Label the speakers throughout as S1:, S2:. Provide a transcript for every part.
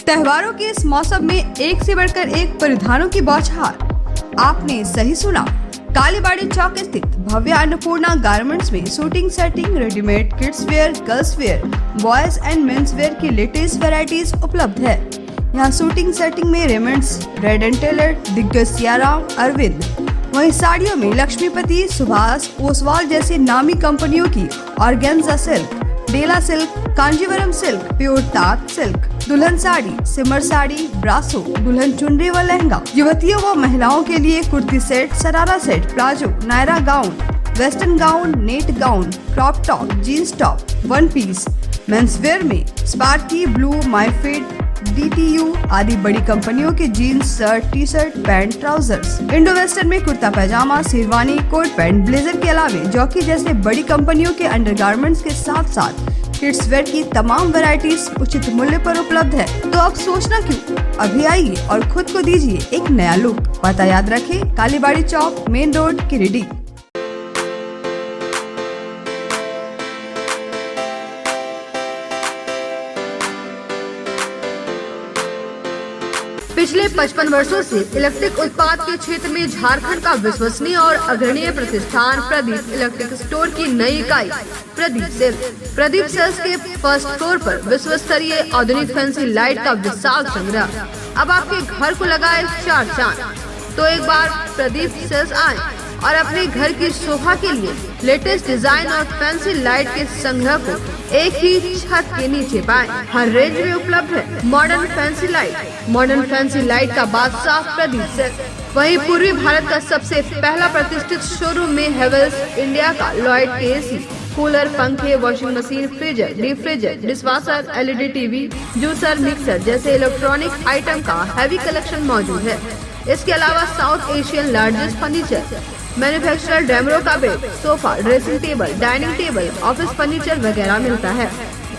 S1: त्योहारों के इस मौसम में एक से बढ़कर एक परिधानों की बौछार। आपने सही सुना, कालीबाड़ी चौक स्थित भव्य अन्नपूर्णा गारमेंट्स में suiting shirting, readymade kids wear, girls wear, boys and mens wear की लेटेस्ट वैरायटीज उपलब्ध है। यहाँ शूटिंग सेटिंग में रेमंड्स, रेड एंड टेलर, दिग्गज सियाराम, अरविंद, वहीं साड़ियों में लक्ष्मीपति, सुभाष, ओसवाल जैसी नामी कंपनियों की ऑर्गेन्जा सिल्क, डेला सिल्क, कांजीवरम सिल्क, प्योर तात सिल्क, दुल्हन साड़ी, सिमर साड़ी, ब्रासो, दुल्हन चुनरी व लहंगा, युवतियों व महिलाओं के लिए kurti set, sharara set, palazzo, Naira gown, western gown, net gown, crop top, jeans top, one piece, mens wear में स्पार्की, ब्लू, माईफिट, DTU आदि बड़ी कंपनियों के jeans, shirt, T shirt, pant, trousers, Indo western में kurta pyjama, sherwani, coat pant, blazer के अलावे jockey जैसे बड़ी कंपनियों के अंडरगारमेंट्स के साथ साथ किड्स वेयर की तमाम वैरायटीज उचित मूल्य पर उपलब्ध है। तो अब सोचना क्यों, अभी आइए और खुद को दीजिए एक नया लुक। पता याद रखें, कालीबाड़ी चौक, मेन रोड, गिरिडीह। पिछले 55 वर्षों से इलेक्ट्रिक उत्पाद के क्षेत्र में झारखंड का विश्वसनीय और अग्रणीय प्रतिष्ठान प्रदीप इलेक्ट्रिक स्टोर की नई इकाई प्रदीप सेल्स के फर्स्ट फ्लोर पर विश्व स्तरीय आधुनिक फैंसी लाइट का विशाल संग्रह अब आपके घर को लगाए चार चांद। तो एक बार प्रदीप सेल्स आए और अपने घर की शोभा के लिए लेटेस्ट डिजाइन और फैंसी लाइट के संग्रह को एक ही छत के नीचे पाएं। हर रेंज में उपलब्ध है मॉडर्न फैंसी लाइट का बादशाह प्रदीप सेल्स। वहीं पूर्वी भारत का सबसे पहला प्रतिष्ठित शोरूम में हेवेल्स इंडिया का लॉयड के एसी, कूलर, पंखे, washing machine, freezer, deep freezer, dishwasher, LED TV, juicer, mixer जैसे इलेक्ट्रॉनिक आइटम का हैवी कलेक्शन मौजूद है। इसके अलावा South Asian largest furniture manufacturer Damro का bed, sofa, dressing table, dining table, office furniture वगैरह मिलता है।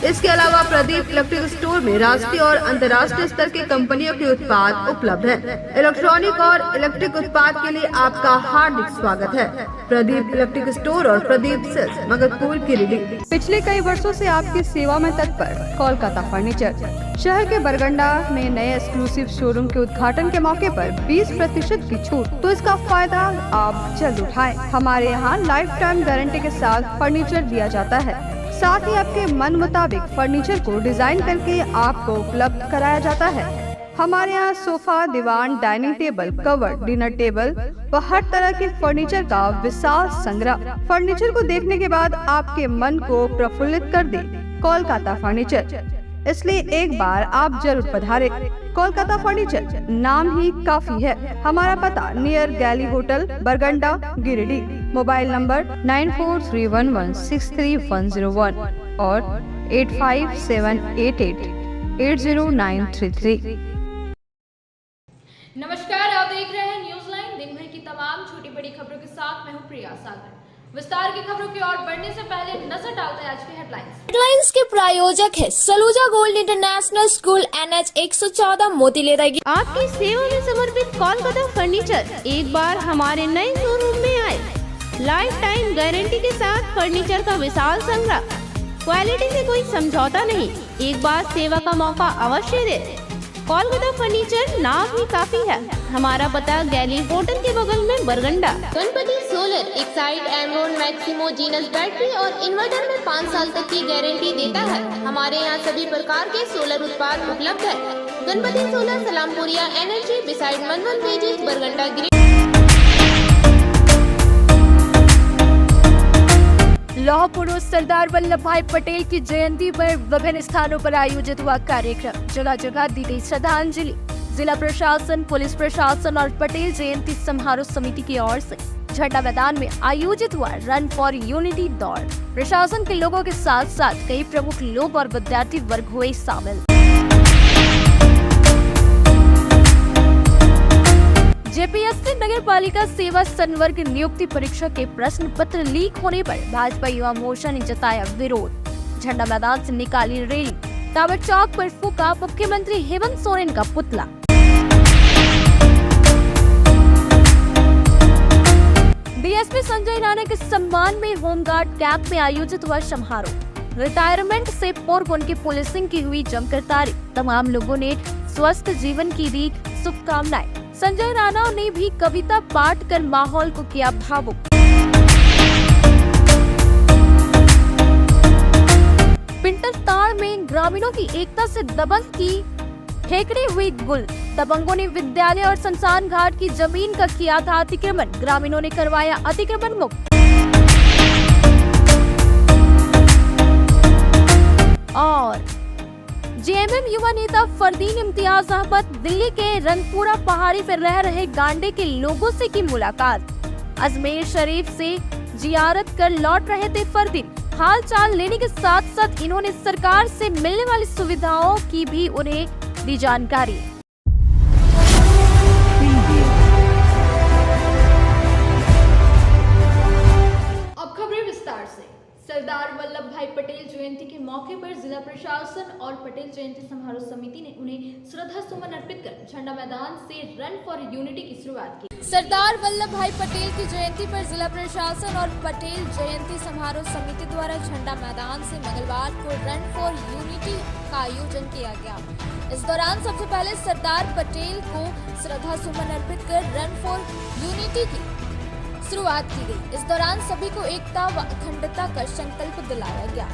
S1: इसके अलावा प्रदीप इलेक्ट्रिक स्टोर में राष्ट्रीय और अंतर्राष्ट्रीय स्तर की कंपनियों के उत्पाद उपलब्ध हैं। इलेक्ट्रॉनिक और इलेक्ट्रिक उत्पाद के लिए आपका हार्दिक स्वागत है। प्रदीप इलेक्ट्रिक स्टोर और प्रदीप सेल्स, मगधपुर, गिरिडीह।
S2: पिछले कई वर्षों से आपकी सेवा में तत्पर कोलकाता फर्नीचर शहर के बरगंडा में नए एक्सक्लूसिव शोरूम के उद्घाटन के मौके पर 20% की छूट, तो इसका फायदा आप जल्द उठाएं। हमारे यहाँ लाइफ टाइम गारंटी के साथ फर्नीचर दिया जाता है। साथ ही आपके मन मुताबिक फर्नीचर को डिजाइन करके आपको उपलब्ध कराया जाता है। हमारे यहाँ सोफा, दीवान, dining table, cover, dinner table व हर तरह के फर्नीचर का विशाल संग्रह। फर्नीचर को देखने के बाद आपके मन को प्रफुल्लित कर दे कोलकाता फर्नीचर, इसलिए एक बार आप जरूर पधारें। कोलकाता फर्नीचर नाम ही काफी है। हमारा पता नियर गैली होटल, बरगंडा, गिरिडीह। मोबाइल नंबर 9431163101 और 8578880933।
S3: नमस्कार, आप देख रहे हैं न्यूज लाइन। दिन भर की तमाम छोटी बड़ी खबरों के साथ मैं हूं प्रिया सागर। विस्तार की खबरों की ओर बढ़ने से पहले नजर डालते हैं आज की हेडलाइंस के प्रायोजक है Saluja gold international school, NH 114, मोतीलेरा।
S2: आपकी सेवा में समर्पित कोलकाता फर्नीचर एक बार हमारे नए शोरूम में आए। लाइफ टाइम गारंटी के साथ फर्नीचर का विशाल संग्रह, क्वालिटी से कोई समझौता नहीं। एक बार सेवा का मौका अवश्य दे। कोलकाता फर्नीचर नाम ही काफी है। हमारा पता गैली होटल के बगल में, बरगंडा।
S3: गणपति सोलर एक side Amaron Maximo genus battery और इन्वर्टर में 5 साल तक की गारंटी देता है। हमारे यहाँ सभी प्रकार के सोलर उत्पाद उपलब्ध है। Ganpati solar, Salampuria energy, beside मनवन वेजेस, बरगंडा, गिरिडीह।
S4: लौह पुरुष सरदार वल्लभ भाई पटेल की जयंती पर विभिन्न स्थानों पर आयोजित हुआ कार्यक्रम। जगह जगह दी गई श्रद्धांजलि। जिला प्रशासन, पुलिस प्रशासन और पटेल जयंती समारोह समिति की ओर से झंडा मैदान में आयोजित हुआ रन फॉर यूनिटी दौड़। प्रशासन के लोगों के साथ साथ कई प्रमुख लोग और विद्यार्थी वर्ग हुए शामिल। जेपीएससी नगर पालिका सेवा संवर्ग नियुक्ति परीक्षा के प्रश्न पत्र लीक होने पर भाजपा युवा मोर्चा ने जताया विरोध। झंडा मैदान से निकाली रैली, टावर चौक पर फूका मुख्यमंत्री हेमंत सोरेन का पुतला। डीएसपी संजय राणा के सम्मान में होमगार्ड कैंप में आयोजित हुआ समारोह। रिटायरमेंट से पूर्व उनकी पुलिसिंग की हुई जमकर तारीफ। तमाम लोगों ने स्वस्थ जीवन की दी शुभकामनाएं। संजय राणा ने भी कविता पाठ कर माहौल को किया भावुक। पिंटस्ताड़ में ग्रामीणों की एकता से दबंग की फेंकड़ी हुई गुल। दबंगों ने विद्यालय और शमशान घाट की जमीन का किया था अतिक्रमण। ग्रामीणों ने करवाया अतिक्रमण मुक्त। और जेएमएम युवा नेता फरदीन इम्तियाज अहमद दिल्ली के रंगपुरा पहाड़ी पर रह रहे गांडे के लोगों से की मुलाकात। अजमेर शरीफ से जियारत कर लौट रहे थे फरदीन। हाल चाल लेने के साथ साथ इन्होंने सरकार से मिलने वाली सुविधाओं की भी उन्हें दी जानकारी।
S3: अब खबरें विस्तार से। सरदार वल्लभ भाई पटेल जयंती के मौके पर जिला प्रशासन और पटेल जयंती समारोह समिति ने उन्हें श्रद्धा सुमन अर्पित कर झंडा मैदान से रन फॉर यूनिटी की शुरुआत की। सरदार वल्लभ भाई पटेल की जयंती पर जिला प्रशासन और पटेल जयंती समारोह समिति द्वारा झंडा मैदान से मंगलवार को रन फॉर यूनिटी का आयोजन किया गया। इस दौरान सबसे पहले सरदार पटेल को श्रद्धा सुमन अर्पित कर रन फॉर यूनिटी की शुरुआत की गई। इस दौरान सभी को एकता व अखंडता का संकल्प दिलाया गया।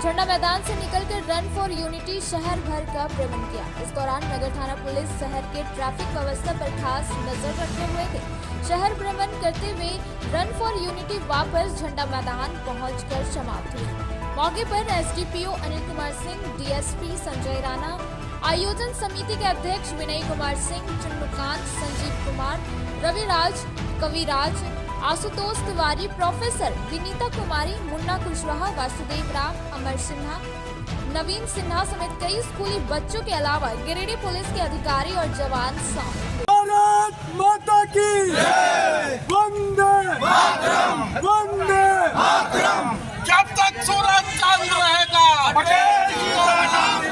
S3: झंडा मैदान से निकलकर रन फॉर यूनिटी शहर भर का भ्रमण किया। इस दौरान नगर थाना पुलिस शहर के ट्रैफिक व्यवस्था पर खास नजर रखे हुए थे। शहर भ्रमण करते हुए रन फॉर यूनिटी वापस झंडा मैदान पहुंचकर समाप्त हुई। मौके पर एसडीपीओ अनिल कुमार सिंह, डीएसपी संजय राणा, आयोजन समिति के अध्यक्ष विनय कुमार सिंह, चंद्रकांत, संजीव कुमार, रविराज, कविराज, आशुतोष तिवारी, प्रोफेसर विनीता कुमारी, मुन्ना कुशवाहा, वासुदेव राम, अमर सिन्हा, नवीन सिन्हा समेत कई स्कूली बच्चों के अलावा गिरिडीह पुलिस के अधिकारी और जवान शामिल।
S5: भारत माता की जय, वंदे मातरम, वंदे मातरम। जब तक सूरज चांद रहेगा पटेल जी का नाम।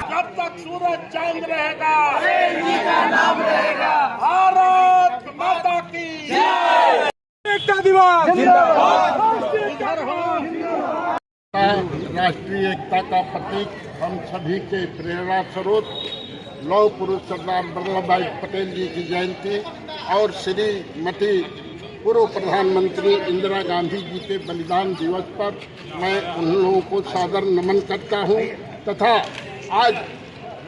S5: जब तक सूरज चांद रहेगा नाम रहेगा। भारत माता की जय। एकता दिवस
S6: राष्ट्रीय एकता का प्रतीक, हम सभी के प्रेरणा स्रोत लौह पुरुष सरदार वल्लभ भाई पटेल जी की जयंती और श्रीमती पूर्व प्रधानमंत्री इंदिरा गांधी जी के बलिदान दिवस पर मैं उन लोगों को सादर नमन करता हूं तथा आज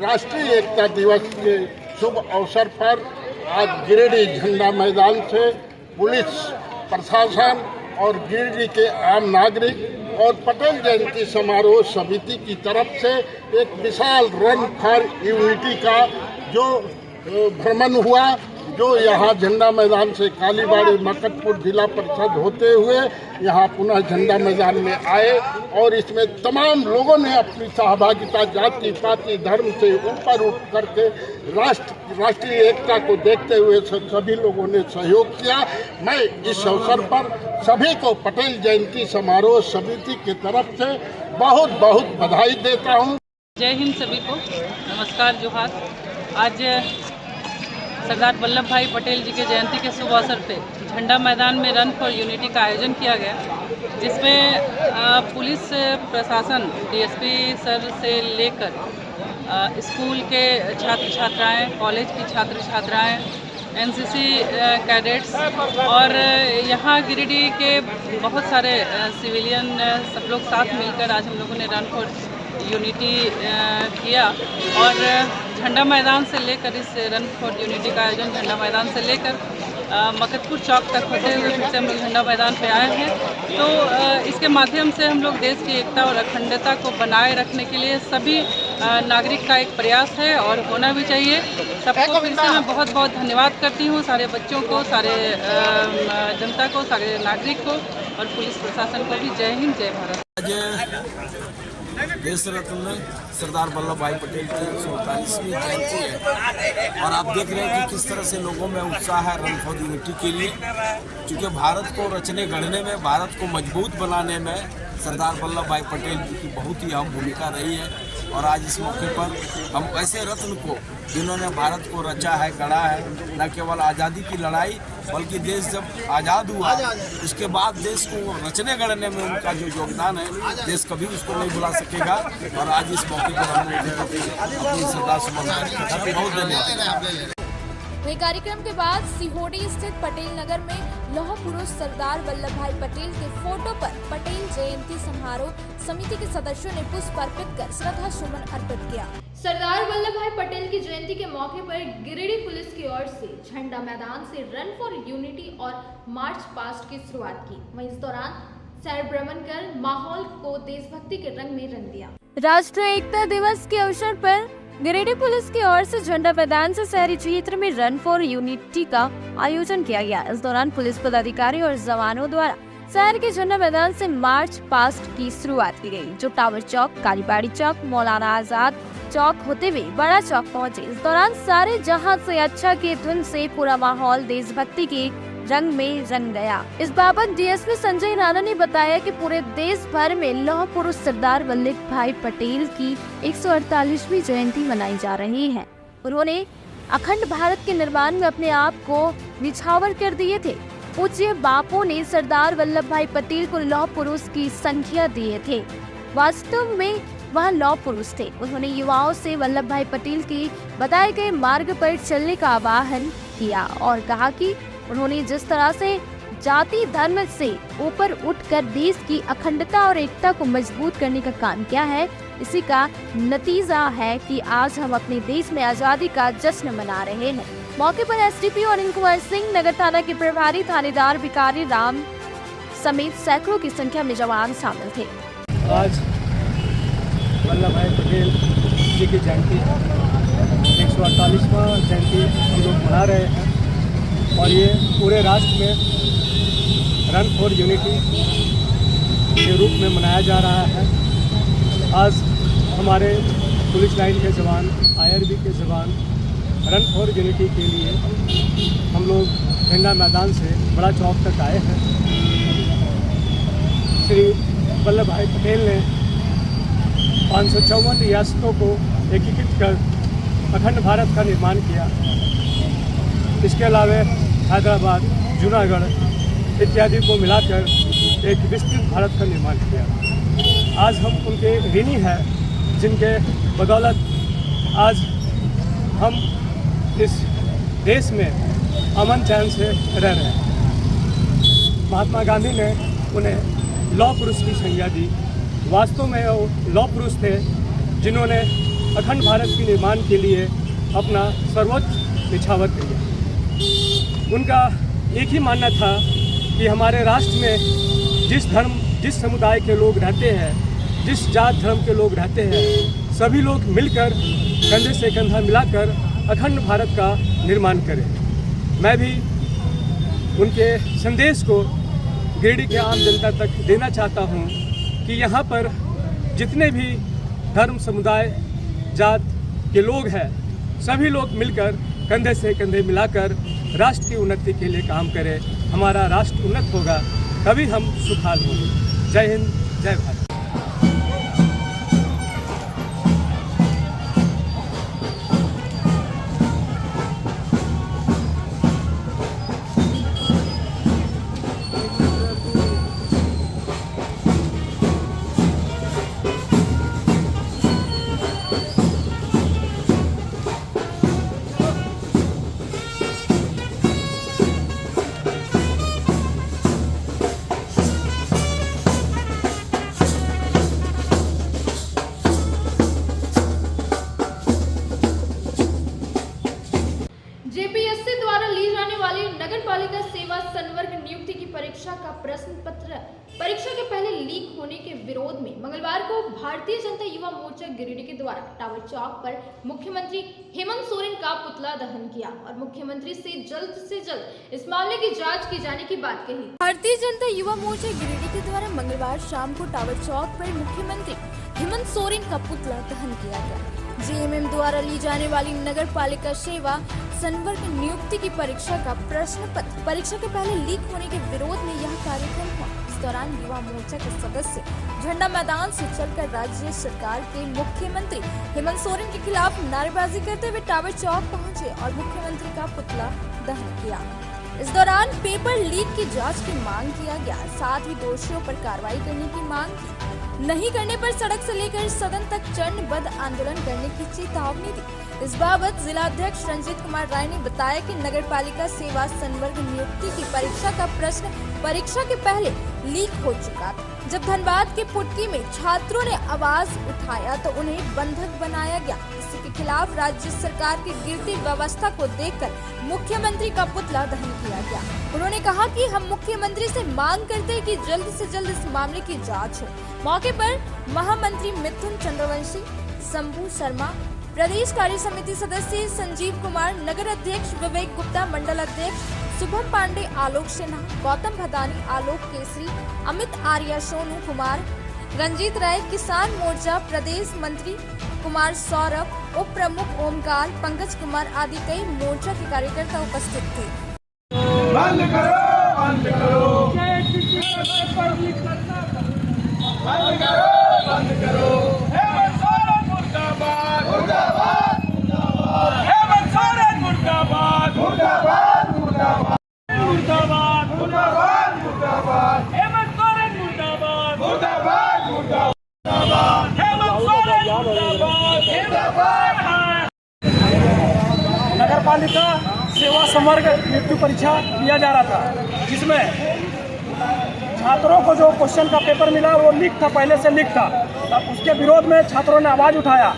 S6: राष्ट्रीय एकता दिवस के शुभ अवसर पर आज गिरिडीह झंडा मैदान से पुलिस प्रशासन और गिरिडीह के आम नागरिक और पटेल जयंती समारोह समिति की तरफ से एक विशाल रन फॉर यूनिटी का जो भ्रमण हुआ, जो यहाँ झंडा मैदान से कालीबाड़ी मकतपुर जिला परिषद होते हुए यहाँ पुनः झंडा मैदान में आए और इसमें तमाम लोगों ने अपनी सहभागिता जाति पाति धर्म से ऊपर उठ करके राष्ट्रीय एकता को देखते हुए सभी लोगों ने सहयोग किया। मैं इस अवसर पर सभी को पटेल जयंती समारोह समिति की तरफ से बहुत बहुत बधाई देता हूँ।
S7: जय हिंद सभी को, नमस्कार, जोहार। आज सरदार वल्लभ भाई पटेल जी के जयंती के शुभ अवसर पे झंडा मैदान में रन फॉर यूनिटी का आयोजन किया गया, जिसमें पुलिस प्रशासन, डीएसपी सर से लेकर स्कूल के छात्र छात्राएं, कॉलेज की छात्र छात्राएं, एनसीसी कैडेट्स और यहाँ गिरिडीह के बहुत सारे सिविलियन सब लोग साथ मिलकर आज हम लोगों ने रन फॉर यूनिटी किया और झंडा मैदान से लेकर इस रन फॉर यूनिटी का आयोजन झंडा मैदान से लेकर मकतपुर चौक तक होते हुए फिर से हम लोग झंडा मैदान पे आए हैं। तो इसके माध्यम से हम लोग देश की एकता और अखंडता को बनाए रखने के लिए सभी नागरिक का एक प्रयास है और होना भी चाहिए। सबको फिर से मैं बहुत बहुत धन्यवाद करती हूँ, सारे बच्चों को, सारे जनता को, सारे नागरिक को और पुलिस प्रशासन को भी। जय हिंद, जय भारत।
S8: आज देश रत्न सरदार वल्लभ भाई पटेल की 148वीं जयंती है और आप देख रहे हैं कि किस तरह से लोगों में उत्साह है रन फॉर यूनिटी के लिए, क्योंकि भारत को रचने गढ़ने में, भारत को मजबूत बनाने में सरदार वल्लभ भाई पटेल जी की बहुत ही अहम भूमिका रही है। और आज इस मौके पर हम ऐसे रत्न को, जिन्होंने भारत को रचा है, गढ़ा है, न केवल आज़ादी की लड़ाई बल्कि देश जब आज़ाद हुआ उसके बाद देश को रचने गढ़ने में उनका जो योगदान है, देश कभी उसको नहीं भुला सकेगा। और आज इस मौके पर हम अपनी श्रद्धासुमन बहुत धन्यवाद।
S3: वही कार्यक्रम के बाद सिहोड़ी स्थित पटेल नगर में लौह पुरुष सरदार वल्लभ भाई पटेल के फोटो पर पटेल जयंती समारोह समिति के सदस्यों ने पुष्प अर्पित कर श्रद्धा सुमन अर्पित किया। सरदार वल्लभ भाई पटेल की जयंती के मौके पर गिरिडीह पुलिस की ओर से झंडा मैदान से रन फॉर यूनिटी और मार्च पास्ट की शुरुआत की। वहीं इस दौरान सैर भ्रमण कर माहौल को देशभक्ति के रंग में रंग दिया।
S4: राष्ट्रीय एकता दिवस के अवसर पर गिरिडीह पुलिस की ओर से झंडा मैदान से शहरी क्षेत्र में रन फॉर यूनिटी का आयोजन किया गया। इस दौरान पुलिस पदाधिकारी और जवानों द्वारा शहर के झंडा मैदान से मार्च पास्ट की शुरुआत की गई, जो टावर चौक, कालीबाड़ी चौक, मौलाना आजाद चौक होते हुए बड़ा चौक पहुंचे। इस दौरान सारे जहां से अच्छा की धुन से पूरा माहौल देशभक्ति के रंग में रंग गया। इस बाबत डीएसपी संजय राणा ने बताया कि पूरे देश भर में लौह पुरुष सरदार वल्लभ भाई पटेल की 148वीं जयंती मनाई जा रही है। उन्होंने अखंड भारत के निर्माण में अपने आप को निछावर कर दिए थे। पूज्य बापू ने सरदार वल्लभ भाई पटेल को लौह पुरुष की संख्या दिए थे। वास्तव में वह लौह पुरुष थे। उन्होंने युवाओं से वल्लभ भाई पटेल के बताए गए मार्ग पर चलने का आह्वान किया और कहा कि उन्होंने जिस तरह से जाति धर्म से ऊपर उठकर देश की अखंडता और एकता को मजबूत करने का काम किया है, इसी का नतीजा है कि आज हम अपने देश में आजादी का जश्न मना रहे हैं। मौके पर एसडीपी और कुंवर सिंह, नगर थाना के प्रभारी थानेदार भिखारी राम समेत सैकड़ों की संख्या में जवान शामिल थे।
S9: आज वल्लभ भाई पटेल जी की जयंती 148वां जयंती हम लोग मना रहे हैं और ये पूरे राष्ट्र में रन फॉर यूनिटी के रूप में मनाया जा रहा है। आज हमारे पुलिस लाइन के जवान, आईआरबी के जवान रन फॉर यूनिटी के लिए हम लोग झंडा मैदान से बड़ा चौक तक आए हैं। श्री वल्लभ भाई पटेल ने 554 रियासतों को एकीकृत कर अखंड भारत का निर्माण किया। इसके अलावा हैदराबाद, जूनागढ़ इत्यादि को मिलाकर एक विस्तृत भारत का निर्माण किया। आज हम उनके ऋणी हैं, जिनके बदौलत आज हम इस देश में अमन चैन से रह रहे हैं। महात्मा गांधी ने उन्हें लौह पुरुष की संज्ञा दी। वास्तव में वो लौह पुरुष थे जिन्होंने अखंड भारत के निर्माण के लिए अपना सर्वोच्च निछावर किया। उनका एक ही मानना था कि हमारे राष्ट्र में जिस समुदाय के लोग रहते हैं, जिस जात धर्म के लोग रहते हैं, सभी लोग मिलकर कंधे से कंधा मिलाकर अखंड भारत का निर्माण करें। मैं भी उनके संदेश को गिरिडीह के आम जनता तक देना चाहता हूं कि यहाँ पर जितने भी धर्म, समुदाय, जात के लोग हैं, सभी लोग मिलकर कंधे से कंधे मिलाकर राष्ट्र की उन्नति के लिए काम करें। हमारा राष्ट्र उन्नत होगा, तभी हम सुखहाल होंगे। जय हिंद, जय भारत।
S3: विरोध में मंगलवार को भारतीय जनता युवा मोर्चा गिरिडीह के द्वारा टावर चौक पर मुख्यमंत्री हेमंत सोरेन का पुतला दहन किया और मुख्यमंत्री से जल्द इस मामले की जांच किए जाने की बात कही।
S4: भारतीय जनता युवा मोर्चा गिरिडीह के द्वारा मंगलवार शाम को टावर चौक पर मुख्यमंत्री हेमंत सोरेन का पुतला दहन किया गया। जेएमएम द्वारा ली जाने वाली नगर पालिका सेवा संवर्ग नियुक्ति की परीक्षा का प्रश्न पत्र परीक्षा के पहले लीक होने के विरोध में यह कार्यक्रम हुआ। इस दौरान युवा मोर्चा के सदस्य झंडा मैदान से चलकर राज्य सरकार के मुख्यमंत्री हेमंत सोरेन के खिलाफ नारेबाजी करते हुए टावर चौक पहुंचे और मुख्यमंत्री का पुतला दहन किया। इस दौरान पेपर लीक की जांच की मांग किया गया, साथ ही दोषियों पर कार्रवाई करने की मांग की। नहीं करने पर सड़क से लेकर सदन तक चरणबद्ध आंदोलन करने की चेतावनी दी। इस बाबत जिला अध्यक्ष रंजीत कुमार राय ने बताया कि नगर पालिका सेवा संवर्ग नियुक्ति की परीक्षा का प्रश्न परीक्षा के पहले लीक हो चुका था। जब धनबाद के पुटकी में छात्रों ने आवाज उठाया तो उन्हें बंधक बनाया गया। इसी के खिलाफ राज्य सरकार की गिरती व्यवस्था को देखकर मुख्यमंत्री का पुतला दहन किया गया। उन्होंने कहा कि हम मुख्यमंत्री से मांग करते हैं कि जल्द से जल्द इस मामले की जांच हो। मौके पर महामंत्री मिथुन चंद्रवंशी, शंभू शर्मा, प्रदेश कार्य समिति सदस्य संजीव कुमार, नगर अध्यक्ष विवेक गुप्ता, मंडल अध्यक्ष शुभम पांडे, आलोक सिन्हा, गौतम भदानी, आलोक केसरी, अमित आर्या, सोनू कुमार, रंजीत राय, किसान मोर्चा प्रदेश मंत्री कुमार सौरभ, उप प्रमुख ओमकार, पंकज कुमार आदि कई मोर्चा के कार्यकर्ता उपस्थित थे।
S5: बंद करो, बंद करो, बंद करो, बंद करो। हेमंत सोरेन मुर्दाबाद, मुर्दाबाद, मुर्दाबाद। हेमंत सोरेन मुर्दाबाद, मुर्दाबाद, मुर्दाबाद, मुर्दाबाद, मुर्दाबाद, मुर्दाबाद। हेमंत सोरेन मुर्दाबाद, मुर्दाबाद, मुर्दाबाद। हेमंत सोरेन मुर्दाबाद, मुर्दाबाद।
S9: नगर पालिका सेवा संवर्ग नियुक्ति परीक्षा लिया जा रहा था, जिसमें छात्रों को जो क्वेश्चन का पेपर मिला वो लीक था, पहले से लीक था। तब उसके विरोध में छात्रों ने आवाज़ उठाया।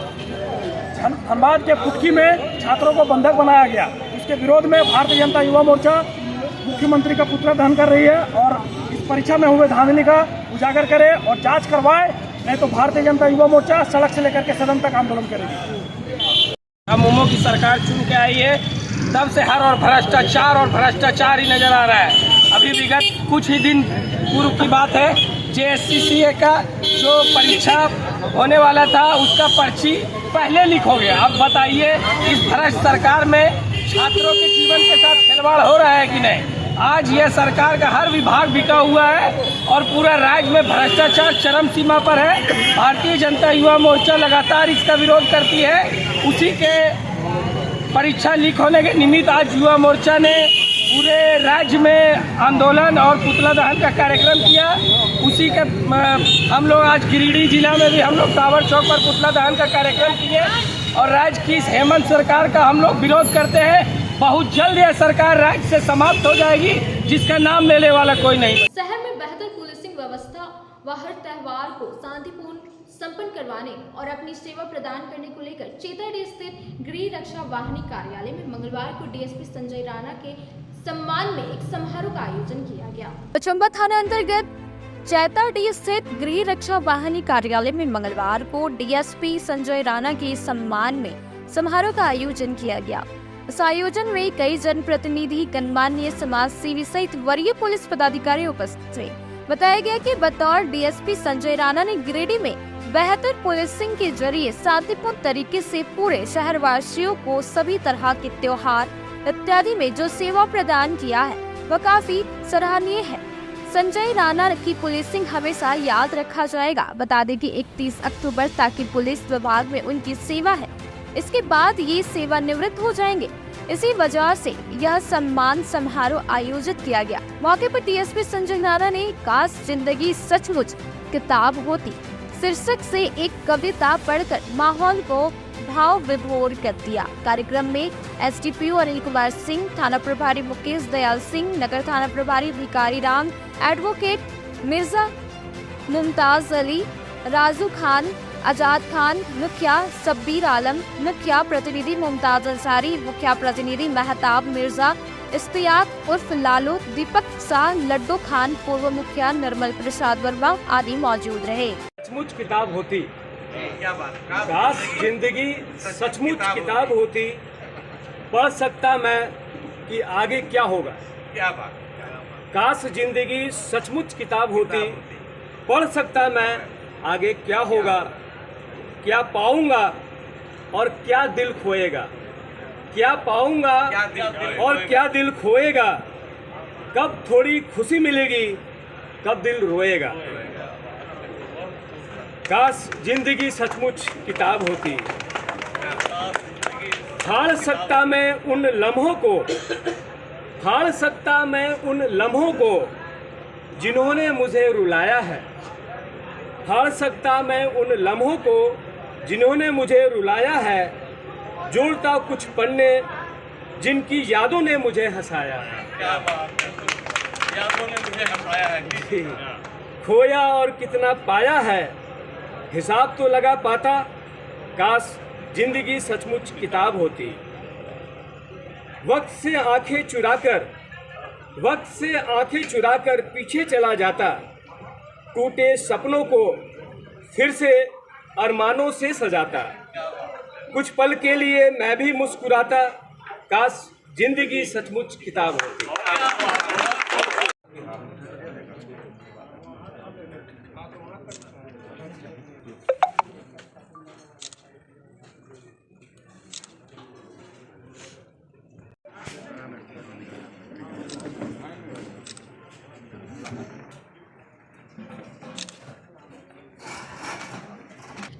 S9: धनबाद के पुटकी में छात्रों को बंधक बनाया गया। उसके विरोध में भारतीय जनता युवा मोर्चा मुख्यमंत्री का पुतला दहन कर रही है और इस परीक्षा में हुए धांधली का उजागर करे और जांच करवाए, नहीं तो भारतीय जनता युवा मोर्चा सड़क से लेकर के सदन तक आंदोलन करेगी।
S10: हम उमो की सरकार चुन के आई है, तब से हर और भ्रष्टाचार ही नजर आ रहा है। अभी विगत कुछ ही दिन पूर्व की बात है, JSCCA का जो परीक्षा होने वाला था उसका पर्ची पहले लीक हो गया। अब बताइए, इस भ्रष्ट सरकार में छात्रों के जीवन के साथ खिलवाड़ हो रहा है कि नहीं? आज यह सरकार का हर विभाग बिका हुआ है और पूरा राज्य में भ्रष्टाचार चरम सीमा पर है। भारतीय जनता युवा मोर्चा लगातार इसका विरोध करती है। उसी के परीक्षा लीक होने के निमित्त आज युवा मोर्चा ने पूरे राज्य में आंदोलन और पुतला दहन का कार्यक्रम किया। उसी के हम लोग आज गिरिडीह जिला में भी हम लोग टावर चौक पर पुतला दहन का कार्यक्रम किए और राज्य की इस हेमंत सरकार का हम लोग विरोध करते हैं। बहुत जल्द यह सरकार राज्य से समाप्त हो जाएगी, जिसका नाम लेने वाला कोई नहीं।
S3: शहर में बेहतर पुलिसिंग व्यवस्था व हर त्योहार को शांतिपूर्ण संपन्न करवाने और अपनी सेवा प्रदान करने को लेकर चेताडी स्थित गृह रक्षा वाहिनी कार्यालय में मंगलवार को डीएसपी संजय राणा के सम्मान में एक समारोह का आयोजन किया गया।
S4: चंबा थाना अंतर्गत चैताडी स्थित गृह रक्षा वाहिनी कार्यालय में मंगलवार को डीएसपी संजय राणा के सम्मान में समारोह का आयोजन किया गया। इस आयोजन में कई जनप्रतिनिधि, गणमान्य समाज सेवी सहित वरीय पुलिस पदाधिकारी उपस्थित थे। बताया गया कि बतौर डीएसपी संजय राणा ने गिरिडीह में बेहतर पुलिसिंग के जरिए शांतिपूर्ण तरीके से पूरे शहरवासियों को सभी तरह के त्योहार इत्यादि में जो सेवा प्रदान किया है वह काफी सराहनीय है। संजय राणा की पुलिसिंग हमेशा याद रखा जाएगा। बता दें कि 31 अक्टूबर तक की पुलिस विभाग में उनकी सेवा है, इसके बाद ये सेवानिवृत्त हो जाएंगे। इसी वजह से यह सम्मान समारोह आयोजित किया गया। मौके पर डीएसपी संजय राणा ने काश जिंदगी सचमुच किताब होती शीर्षक से एक कविता पढ़कर माहौल को भाव विभोर कर दिया। कार्यक्रम में एसडीपीओ अनिल कुमार सिंह, थाना प्रभारी मुकेश दयाल सिंह, नगर थाना प्रभारी भिकारी राम, एडवोकेट मिर्जा मुमताज अली, राजू खान, आजाद खान, मुखिया शब्बीर आलम, मुखिया प्रतिनिधि मुमताज अंसारी, मुखिया प्रतिनिधि महताब मिर्जा, इश्तियाक उर्फ लालू, दीपक शाह, लड्डू खान, पूर्व मुखिया निर्मल प्रसाद वर्मा आदि मौजूद रहे।
S9: सचमुच किताब होती, काश जिंदगी सचमुच किताब होती, पढ़ सकता मैं कि आगे क्या होगा। काश जिंदगी सचमुच किताब होती, पढ़ सकता मैं आगे क्या होगा, क्या पाऊंगा और क्या दिल खोएगा, क्या पाऊंगा और क्या दिल खोएगा, कब थोड़ी खुशी मिलेगी, कब दिल रोएगा। काश जिंदगी सचमुच किताब होती, फाड़ सकता मैं उन लम्हों को, फाड़ सकता मैं उन लम्हों को जिन्होंने मुझे रुलाया है, फाड़ सकता मैं उन लम्हों को जिन्होंने मुझे रुलाया है, जोड़ता कुछ पन्ने जिनकी यादों ने मुझे हंसाया है। खोया और कितना पाया है, हिसाब तो लगा पाता, काश जिंदगी सचमुच किताब होती। वक्त से आंखें चुराकर पीछे चला जाता, टूटे सपनों को फिर से अरमानों से सजाता, कुछ पल के लिए मैं भी मुस्कुराता, काश जिंदगी सचमुच किताब होती।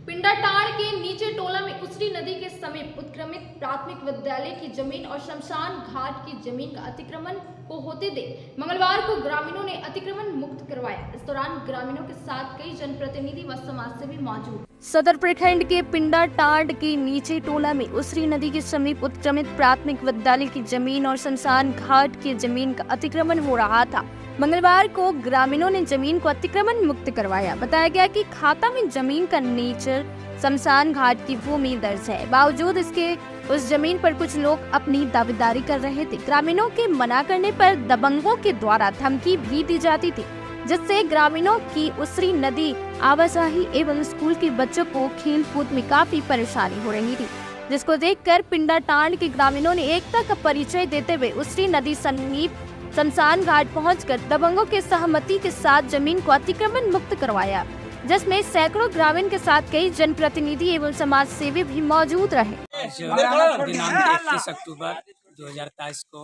S3: पिंडाटाड़ के नीचे टोला में उसरी नदी के समीप उत्क्रमित प्राथमिक विद्यालय की जमीन और शमशान घाट की जमीन का अतिक्रमण को होते देख मंगलवार को ग्रामीणों ने अतिक्रमण मुक्त करवाया। इस दौरान ग्रामीणों के साथ कई जनप्रतिनिधि व समाजसेवी मौजूद।
S4: सदर प्रखंड के पिंडाटाड़ के नीचे टोला में उसरी नदी के समीप उत्क्रमित प्राथमिक विद्यालय की जमीन और शमशान घाट की जमीन का अतिक्रमण हो रहा था। मंगलवार को ग्रामीणों ने जमीन को अतिक्रमण मुक्त करवाया। बताया गया कि खाता में जमीन का नेचर शमशान घाट की भूमि दर्ज है, बावजूद इसके उस जमीन पर कुछ लोग अपनी दावेदारी कर रहे थे। ग्रामीणों के मना करने पर दबंगों के द्वारा धमकी भी दी जाती थी, जिससे ग्रामीणों की उसरी नदी आवाजाही एवं स्कूल के बच्चों को खेल कूद में काफी परेशानी हो रही थी, जिसको देखकर पिंडाटाड़ के ग्रामीणों ने एकता का परिचय देते हुए उसरी नदी समीप शमशान घाट पहुंचकर दबंगों के सहमति के साथ जमीन को अतिक्रमण मुक्त करवाया, जिसमें सैकड़ों ग्रामीण के साथ कई जनप्रतिनिधि एवं समाज सेवी भी मौजूद रहे।
S11: दिनांक 21 अक्टूबर 2023 को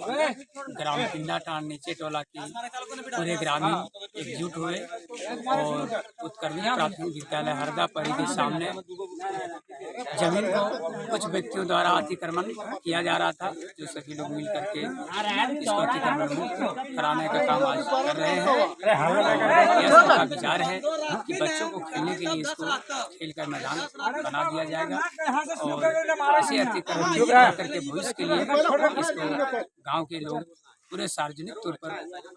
S11: ग्राम पिंडाटाड़ नीचे टोला की पूरे ग्रामीण एकजुट हुए और उत्क्रमित प्राथमिक विद्यालय हरदापड़ी के सामने जमीन को कुछ व्यक्तियों द्वारा अतिक्रमण किया जा रहा था, जो सभी लोग मिल करके इसको अतिक्रमण मुक्त कराने का काम आज कर रहे हैं। यह सबका विचार है कि बच्चों को खेलने के लिए इसको खेल का मैदान बना दिया जाएगा और इसे अतिक्रमण मुक्त करके भविष्य के लिए इसको गांव के लोग पूरे सार्वजनिक तौर पर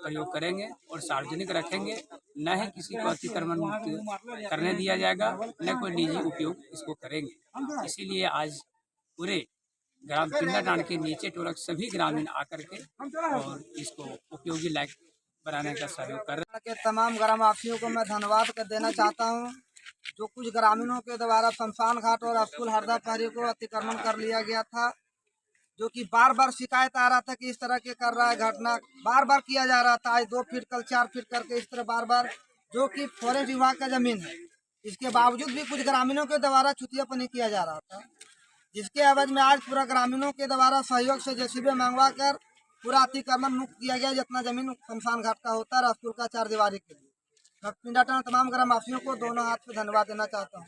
S11: प्रयोग करेंगे और सार्वजनिक रखेंगे। न ही किसी को अतिक्रमण मुक्त करने दिया जाएगा, न कोई निजी उपयोग इसको करेंगे। इसीलिए आज पूरे ग्राम पिंडाटाड़ के नीचे टोला सभी ग्रामीण आकर के और इसको उपयोगी लायक बनाने का सहयोग कर रहे हैं।
S12: तमाम ग्रामवासियों को मैं धन्यवाद देना चाहता हूँ, जो कुछ ग्रामीणों के द्वारा शमशान घाट और स्कूल हरदापड़ी को अतिक्रमण कर लिया गया था, जो कि बार बार शिकायत आ रहा था कि इस तरह के कर रहा है, घटना बार बार किया जा रहा था। आज 2 फीट कल 4 फीट करके इस तरह बार बार, जो कि फॉरेस्ट विभाग का जमीन है, इसके बावजूद भी कुछ ग्रामीणों के द्वारा छुतियापनी किया जा रहा था, जिसके एवज में आज पूरा ग्रामीणों के द्वारा सहयोग से जेसीबी मंगवा कर पूरा अतिक्रमण मुक्त किया गया, जितना जमीन शमशान घाट का होता है स्कूल का 4 दीवारी के लिए। मैं पिंडाटाड़ तमाम ग्रामवासियों को दोनों हाथ से धन्यवाद देना चाहता हूँ।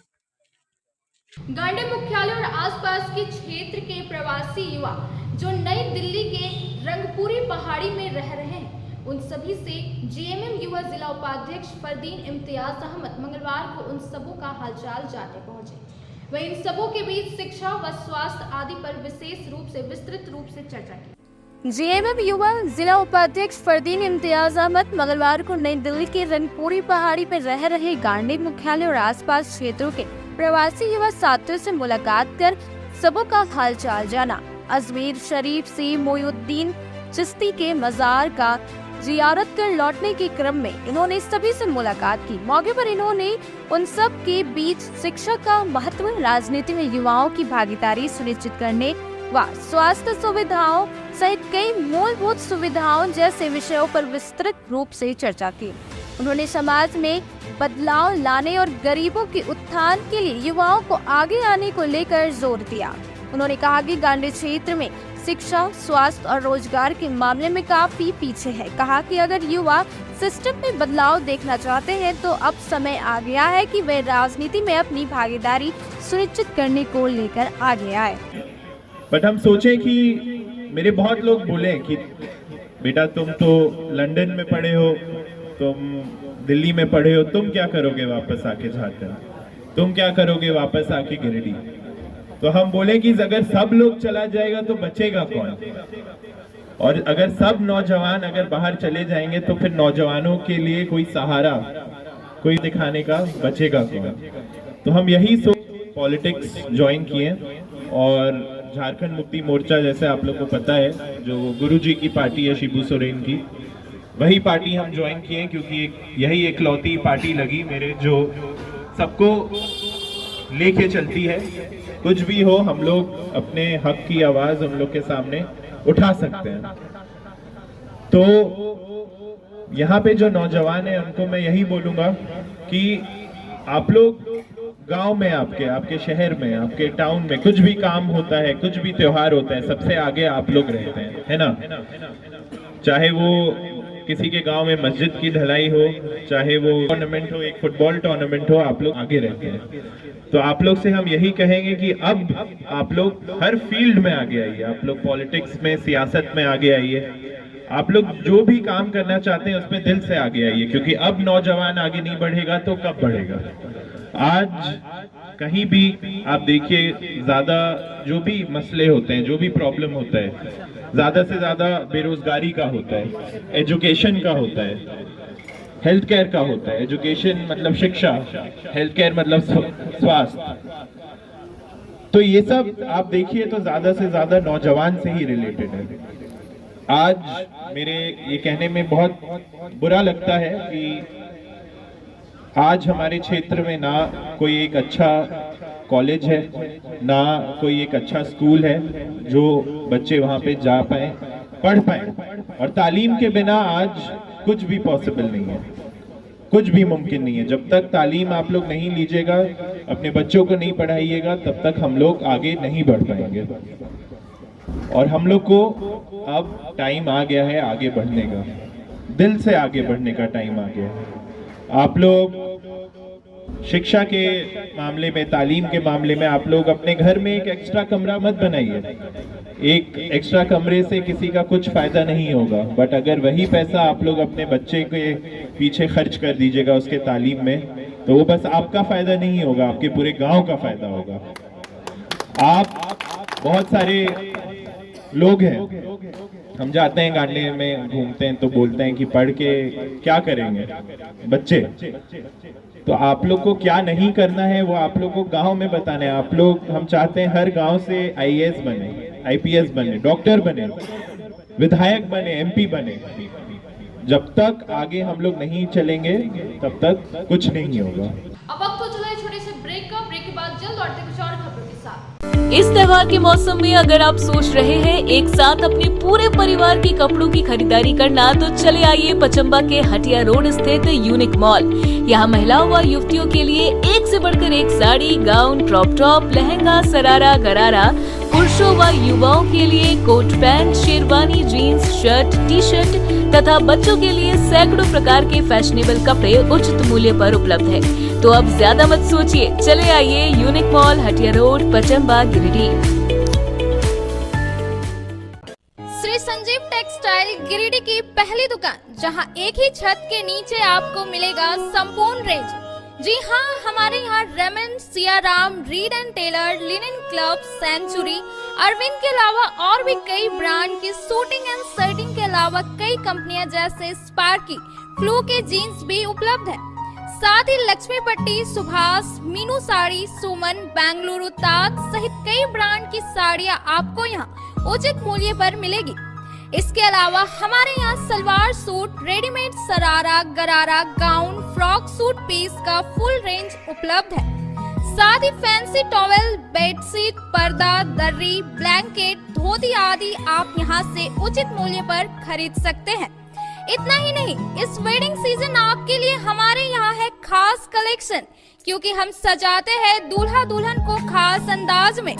S3: गांडी मुख्यालय और आसपास के क्षेत्र के प्रवासी युवा जो नई दिल्ली के रंगपुरी पहाड़ी में रह रहे हैं, उन सभी से जीएमएम युवा जिला उपाध्यक्ष फरदीन इम्तियाज अहमद मंगलवार को उन सबों का हालचाल जानने पहुंचे। वहीं इन सबों के बीच शिक्षा व स्वास्थ्य आदि पर विशेष रूप से विस्तृत रूप से चर्चा की।
S4: जीएमएम युवा जिला उपाध्यक्ष फरदीन इम्तियाज अहमद मंगलवार को नई दिल्ली के रंगपुरी पहाड़ी में रह रहे गांडी मुख्यालय और आसपास क्षेत्रों के प्रवासी युवा साथियों से मुलाकात कर सबों का हालचाल जाना। अजमेर शरीफ से मोइनुद्दीन चिश्ती के मजार का जियारत कर लौटने के क्रम में इन्होंने सभी से मुलाकात की। मौके पर इन्होंने उन सब के बीच शिक्षा का महत्व, राजनीति में युवाओं की भागीदारी सुनिश्चित करने व स्वास्थ्य सुविधाओं सहित कई मूलभूत सुविधाओं जैसे विषयों पर विस्तृत रूप से चर्चा की। उन्होंने समाज में बदलाव लाने और गरीबों के उत्थान के लिए युवाओं को आगे आने को लेकर जोर दिया। उन्होंने कहा कि गांधी क्षेत्र में शिक्षा, स्वास्थ्य और रोजगार के मामले में काफी पीछे है। कहा कि अगर युवा सिस्टम में बदलाव देखना चाहते हैं तो अब समय आ गया है कि वे राजनीति में अपनी भागीदारी सुनिश्चित करने को लेकर आगे आए।
S13: बट हम सोचे कि मेरे बहुत लोग बोले कि बेटा तुम तो लंदन में पढ़े हो, तुम दिल्ली में पढ़े हो, तुम क्या करोगे वापस आके झारखंड, तुम क्या करोगे वापस आके गिरिडीह। तो हम बोले कि अगर सब लोग चला जाएगा तो बचेगा कौन, और अगर सब नौजवान अगर बाहर चले जाएंगे तो फिर नौजवानों के लिए कोई सहारा, कोई दिखाने का बचेगा कौन। तो हम यही सोच पॉलिटिक्स ज्वाइन किए और झारखंड मुक्ति मोर्चा, जैसे आप लोग को पता है, जो गुरुजी की पार्टी है शिबू सोरेन की, वही पार्टी हम ज्वाइन किए क्योंकि यही एकलौती पार्टी लगी मेरे जो सबको लेके चलती है। कुछ भी हो हम लोग अपने हक की आवाज हम लोग के सामने उठा सकते हैं। तो यहाँ पे जो नौजवान है उनको मैं यही बोलूंगा कि आप लोग गांव में, आपके शहर में, आपके टाउन में कुछ भी काम होता है, कुछ भी त्योहार होता है, सबसे आगे आप लोग रहते हैं, है ना। चाहे वो किसी के गांव में मस्जिद की ढलाई हो, चाहे वो टूर्नामेंट हो, एक फुटबॉल टूर्नामेंट हो, आप लोग आगे रहते हैं। तो आप लोग से हम यही कहेंगे कि अब आप लोग हर फील्ड में आगे आइए, आप लोग पॉलिटिक्स में, सियासत में आगे आइए। आप लोग जो भी काम करना चाहते हैं उसमें दिल से आगे आइए, क्योंकि अब नौजवान आगे नहीं बढ़ेगा तो कब बढ़ेगा। आज कहीं भी आप देखिए, ज्यादा जो भी मसले होते हैं, जो भी प्रॉब्लम होता है, ज्यादा से ज्यादा बेरोजगारी का होता है, एजुकेशन का होता है, हेल्थ केयर का होता है। एजुकेशन मतलब शिक्षा, हेल्थ केयर मतलब स्वास्थ्य। तो ये सब आप देखिए तो ज्यादा से ज्यादा नौजवान से ही रिलेटेड है। आज मेरे ये कहने में बहुत बुरा लगता है कि आज हमारे क्षेत्र में ना कोई एक अच्छा कॉलेज है, ना कोई एक अच्छा स्कूल है जो बच्चे वहाँ पे जा पाए, पढ़ पाए। और तालीम के बिना आज कुछ भी पॉसिबल नहीं है, कुछ भी मुमकिन नहीं है। जब तक तालीम आप लोग नहीं लीजिएगा, अपने बच्चों को नहीं पढ़ाइएगा, तब तक हम लोग आगे नहीं बढ़ पाएंगे। और हम लोग को अब टाइम आ गया है आगे बढ़ने का, दिल से आगे बढ़ने का टाइम आ गया है। आप लोग शिक्षा के मामले में, तालीम के मामले में आप लोग अपने घर में एक एक्स्ट्रा कमरा मत बनाइए। एक एक्स्ट्रा कमरे से किसी का कुछ फायदा नहीं होगा, बट अगर वही पैसा आप लोग अपने बच्चे के पीछे खर्च कर दीजिएगा उसके तालीम में, तो वो बस आपका फायदा नहीं होगा, आपके पूरे गांव का फायदा होगा। आप बहुत सारे लोग हैं, हम जाते हैं गांधी में घूमते हैं तो बोलते हैं कि पढ़ के क्या करेंगे बच्चे। तो आप लोग को क्या नहीं करना है वो आप लोग को गांव में बताना है। आप लोग, हम चाहते हैं हर गांव से IAS बने, IPS बने, डॉक्टर बने, विधायक बने, MP बने। जब तक आगे हम लोग नहीं चलेंगे तब तक कुछ नहीं होगा।
S3: अब वक्त हो चला है छोटे से ब्रेक का। ब्रेक के बाद जल्द लौटते कुछ और खबरों के साथ।
S14: इस त्योहार के मौसम में अगर आप सोच रहे हैं एक साथ अपने पूरे परिवार की कपड़ों की खरीदारी करना, तो चले आइए पचम्बा के हटिया रोड स्थित यूनिक मॉल। यहाँ महिलाओं व युवतियों के लिए एक से बढ़कर एक sari, gown, crop top, lehenga, sharara, gharara, पुरुषों व युवाओं के लिए coat pant, sherwani, jeans, shirt, T shirt तथा बच्चों के लिए सैकड़ों प्रकार के फैशनेबल कपड़े उचित मूल्य पर उपलब्ध है। तो अब ज्यादा मत सोचिए, चले आइए unique mall, Hatia road, Pachamba, Giridih.
S3: Shri Sanjeev textile Giridih की पहली दुकान, जहां एक ही छत के नीचे आपको मिलेगा संपूर्ण रेंज। जी हाँ, हमारे यहाँ Raymond, Siyaram, Reid and Taylor, Linen Club, Century, Arvind के अलावा और भी कई ब्रांड की सूटिंग एंड शर्टिंग के अलावा कई कंपनियां जैसे स्पार्की, फ्लू के जीन्स भी उपलब्ध है। साथ ही लक्ष्मी पट्टी, सुभाष, मीनू साड़ी, सुमन, बेंगलुरु ताज सहित कई ब्रांड की साड़ियां आपको यहाँ उचित मूल्य पर मिलेगी। इसके अलावा हमारे यहाँ सलवार सूट, रेडीमेड सरारा, गरारा, गाउन, फ्रॉक सूट पीस का फुल रेंज उपलब्ध है। साथ ही फैंसी टॉवेल, बेडशीट, पर्दा, दर्री, ब्लैंकेट, धोती आदि आप यहाँ से उचित मूल्य पर खरीद सकते हैं। इतना ही नहीं, इस वेडिंग सीजन आपके लिए हमारे यहाँ है खास कलेक्शन, क्योंकि हम सजाते हैं दूल्हा दुल्हन को खास अंदाज में।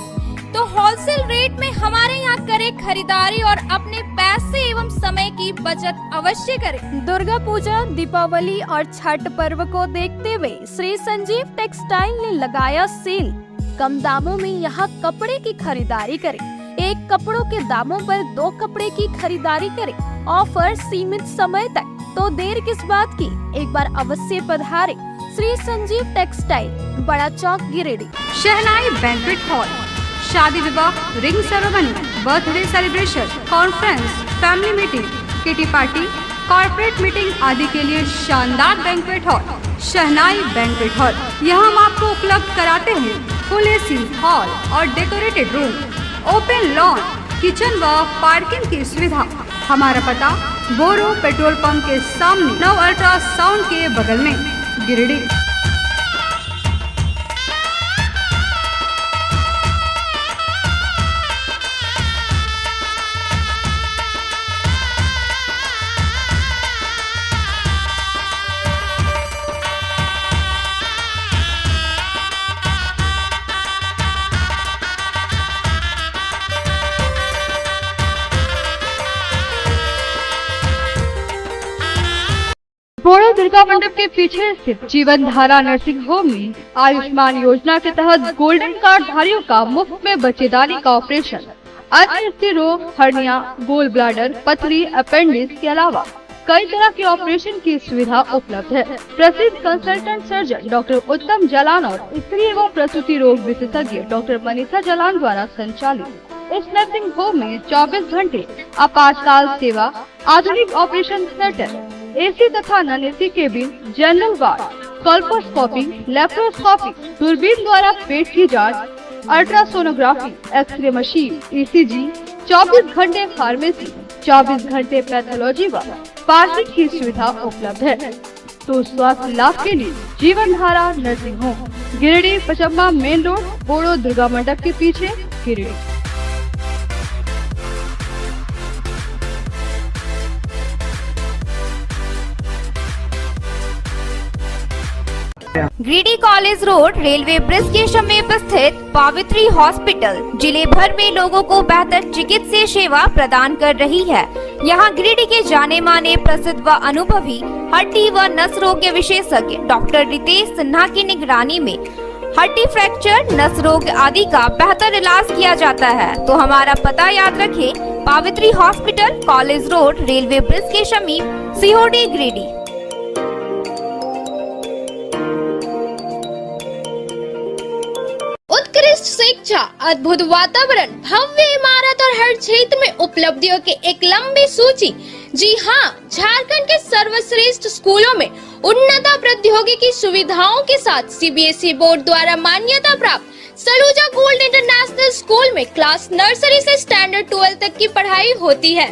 S3: तो होलसेल रेट में हमारे यहाँ करें खरीदारी और अपने पैसे एवं समय की बचत अवश्य करें।
S4: दुर्गा पूजा, दीपावली और छठ पर्व को देखते हुए श्री संजीव टेक्सटाइल ने लगाया सेल। कम दामों में यहाँ कपड़े की खरीदारी करें। एक कपड़ों के दामों पर 2 कपड़े की खरीदारी करें। ऑफर सीमित समय तक, तो देर किस बात की, एक बार अवश्य पधारें। श्री संजीव टेक्सटाइल, बड़ा चौक, गिरिडीह।
S2: शहनाई बैंक्वेट हॉल, शादी विवाह, ring ceremony, birthday celebration, conference, family meeting, kitty party, corporate meeting आदि के लिए शानदार बैंक्वेट हॉल शहनाई बैंक्वेट हॉल। यहाँ हम आपको उपलब्ध कराते हैं फुल एसी हॉल और decorated room, open lawn, kitchen व पार्किंग की सुविधा। हमारा पता बोरो पेट्रोल पंप के सामने, नव अल्ट्रासाउंड के बगल में, गिरिडीह। बोरो दुर्गा मंडप के पीछे स्थित जीवन धारा नर्सिंग होम में आयुष्मान योजना के तहत गोल्डन कार्ड धारियों का मुफ्त में बच्चेदानी का ऑपरेशन, अन्य रोग, हर्निया, गोल ब्लैडर, पथरी, अपेंडिक्स के अलावा कई तरह के ऑपरेशन की सुविधा उपलब्ध है। प्रसिद्ध कंसल्टेंट सर्जन डॉक्टर उत्तम जलान और स्त्री एवं प्रसूति रोग विशेषज्ञ डॉक्टर मनीषा जलान द्वारा संचालित इस नर्सिंग होम में 24 घंटे आपातकाल सेवा, आधुनिक ऑपरेशन थिएटर, एसी तथा non AC cabin, general ward, colposcopy, laparoscopy, दूरबीन द्वारा पेट की जांच, अल्ट्रासोनोग्राफी, एक्सरे मशीन, ईसीजी, 24 घंटे फार्मेसी, 24 घंटे पैथोलॉजी व पार्किंग की सुविधा उपलब्ध है। तो स्वास्थ्य लाभ के लिए Jeevan Dhara nursing home, Giridih, Pachamba main road, Boro Durga Mandap के पीछे, Giridih.
S3: Giridih college road, railway bridge के समीप स्थित पावित्री हॉस्पिटल जिले भर में लोगों को बेहतर चिकित्सीय सेवा प्रदान कर रही है। यहाँ गिरिडीह के जाने माने, प्रसिद्ध व अनुभवी हड्डी व नस रोग के विशेषज्ञ डॉक्टर रितेश सिन्हा की निगरानी में हड्डी फ्रैक्चर, नस रोग आदि का बेहतर इलाज किया जाता है। तो हमारा पता याद रखें, Pavitri hospital, college road, railway bridge के समीप, सीओडी, गिरिडीह। उत्कृष्ट शिक्षा, अद्भुत वातावरण, भव्य इमारत और हर क्षेत्र में उपलब्धियों की एक लंबी सूची। जी हाँ, झारखंड के सर्वश्रेष्ठ स्कूलों में उन्नत प्रौद्योगिकी सुविधाओं के साथ सीबीएसई बोर्ड द्वारा मान्यता प्राप्त सलूजा गोल्ड इंटरनेशनल स्कूल में क्लास नर्सरी से स्टैंडर्ड 12 तक की पढ़ाई होती है।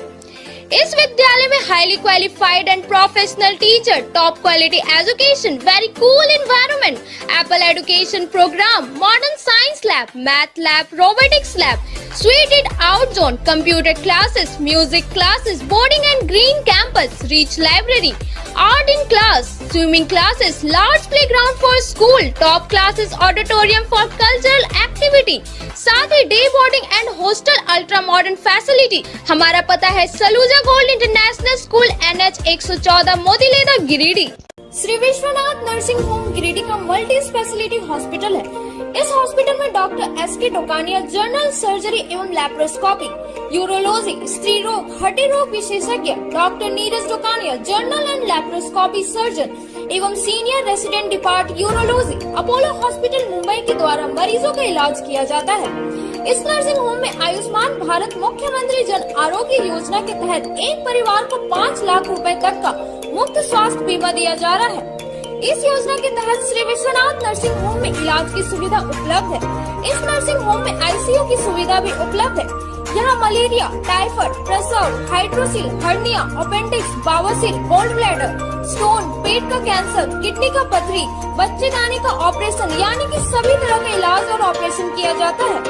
S3: इस विद्यालय में highly qualified and professional teacher, top quality education, very cool environment, Apple education program, modern science lab, math lab, robotics lab, suited out zone, computer classes, music classes, boarding and green campus, rich library, art in class, swimming classes, large playground for school, top classes, auditorium for cultural activity, साथ ही day boarding and hostel, ultra modern facility. हमारा पता है Saluja gold international school, NH 114, Motileda, Giridih. Shri Vishwanath nursing home Giridih का multi speciality hospital है। इस hospital में doctor SK Tokania general surgery एवं लैप्रोस्कोपी, यूरोलॉजी, स्त्री रोग, हड्डी रोग विशेषज्ञ, doctor Neeraj Tokania general and laparoscopy surgeon एवं senior resident depart urology, Apollo hospital Mumbai के द्वारा मरीजों का इलाज किया जाता है। इस नर्सिंग होम में आयुष्मान भारत मुख्यमंत्री जन आरोग्य योजना के तहत एक परिवार को 5 लाख रुपए तक का मुफ्त स्वास्थ्य बीमा दिया जा रहा है। इस योजना के तहत श्री विश्वनाथ नर्सिंग होम में इलाज की सुविधा उपलब्ध है। इस नर्सिंग होम में ICU की सुविधा भी उपलब्ध है। यहाँ मलेरिया, टाइफाइड, प्रसव, हाइड्रोसिल, हर्निया, अपेंडिक्स, बावासीर, गोल्ड ब्लैडर, स्टोन, पेट का कैंसर, किडनी का पथरी, बच्चेदानी का ऑपरेशन यानी कि सभी तरह का इलाज और ऑपरेशन किया जाता है।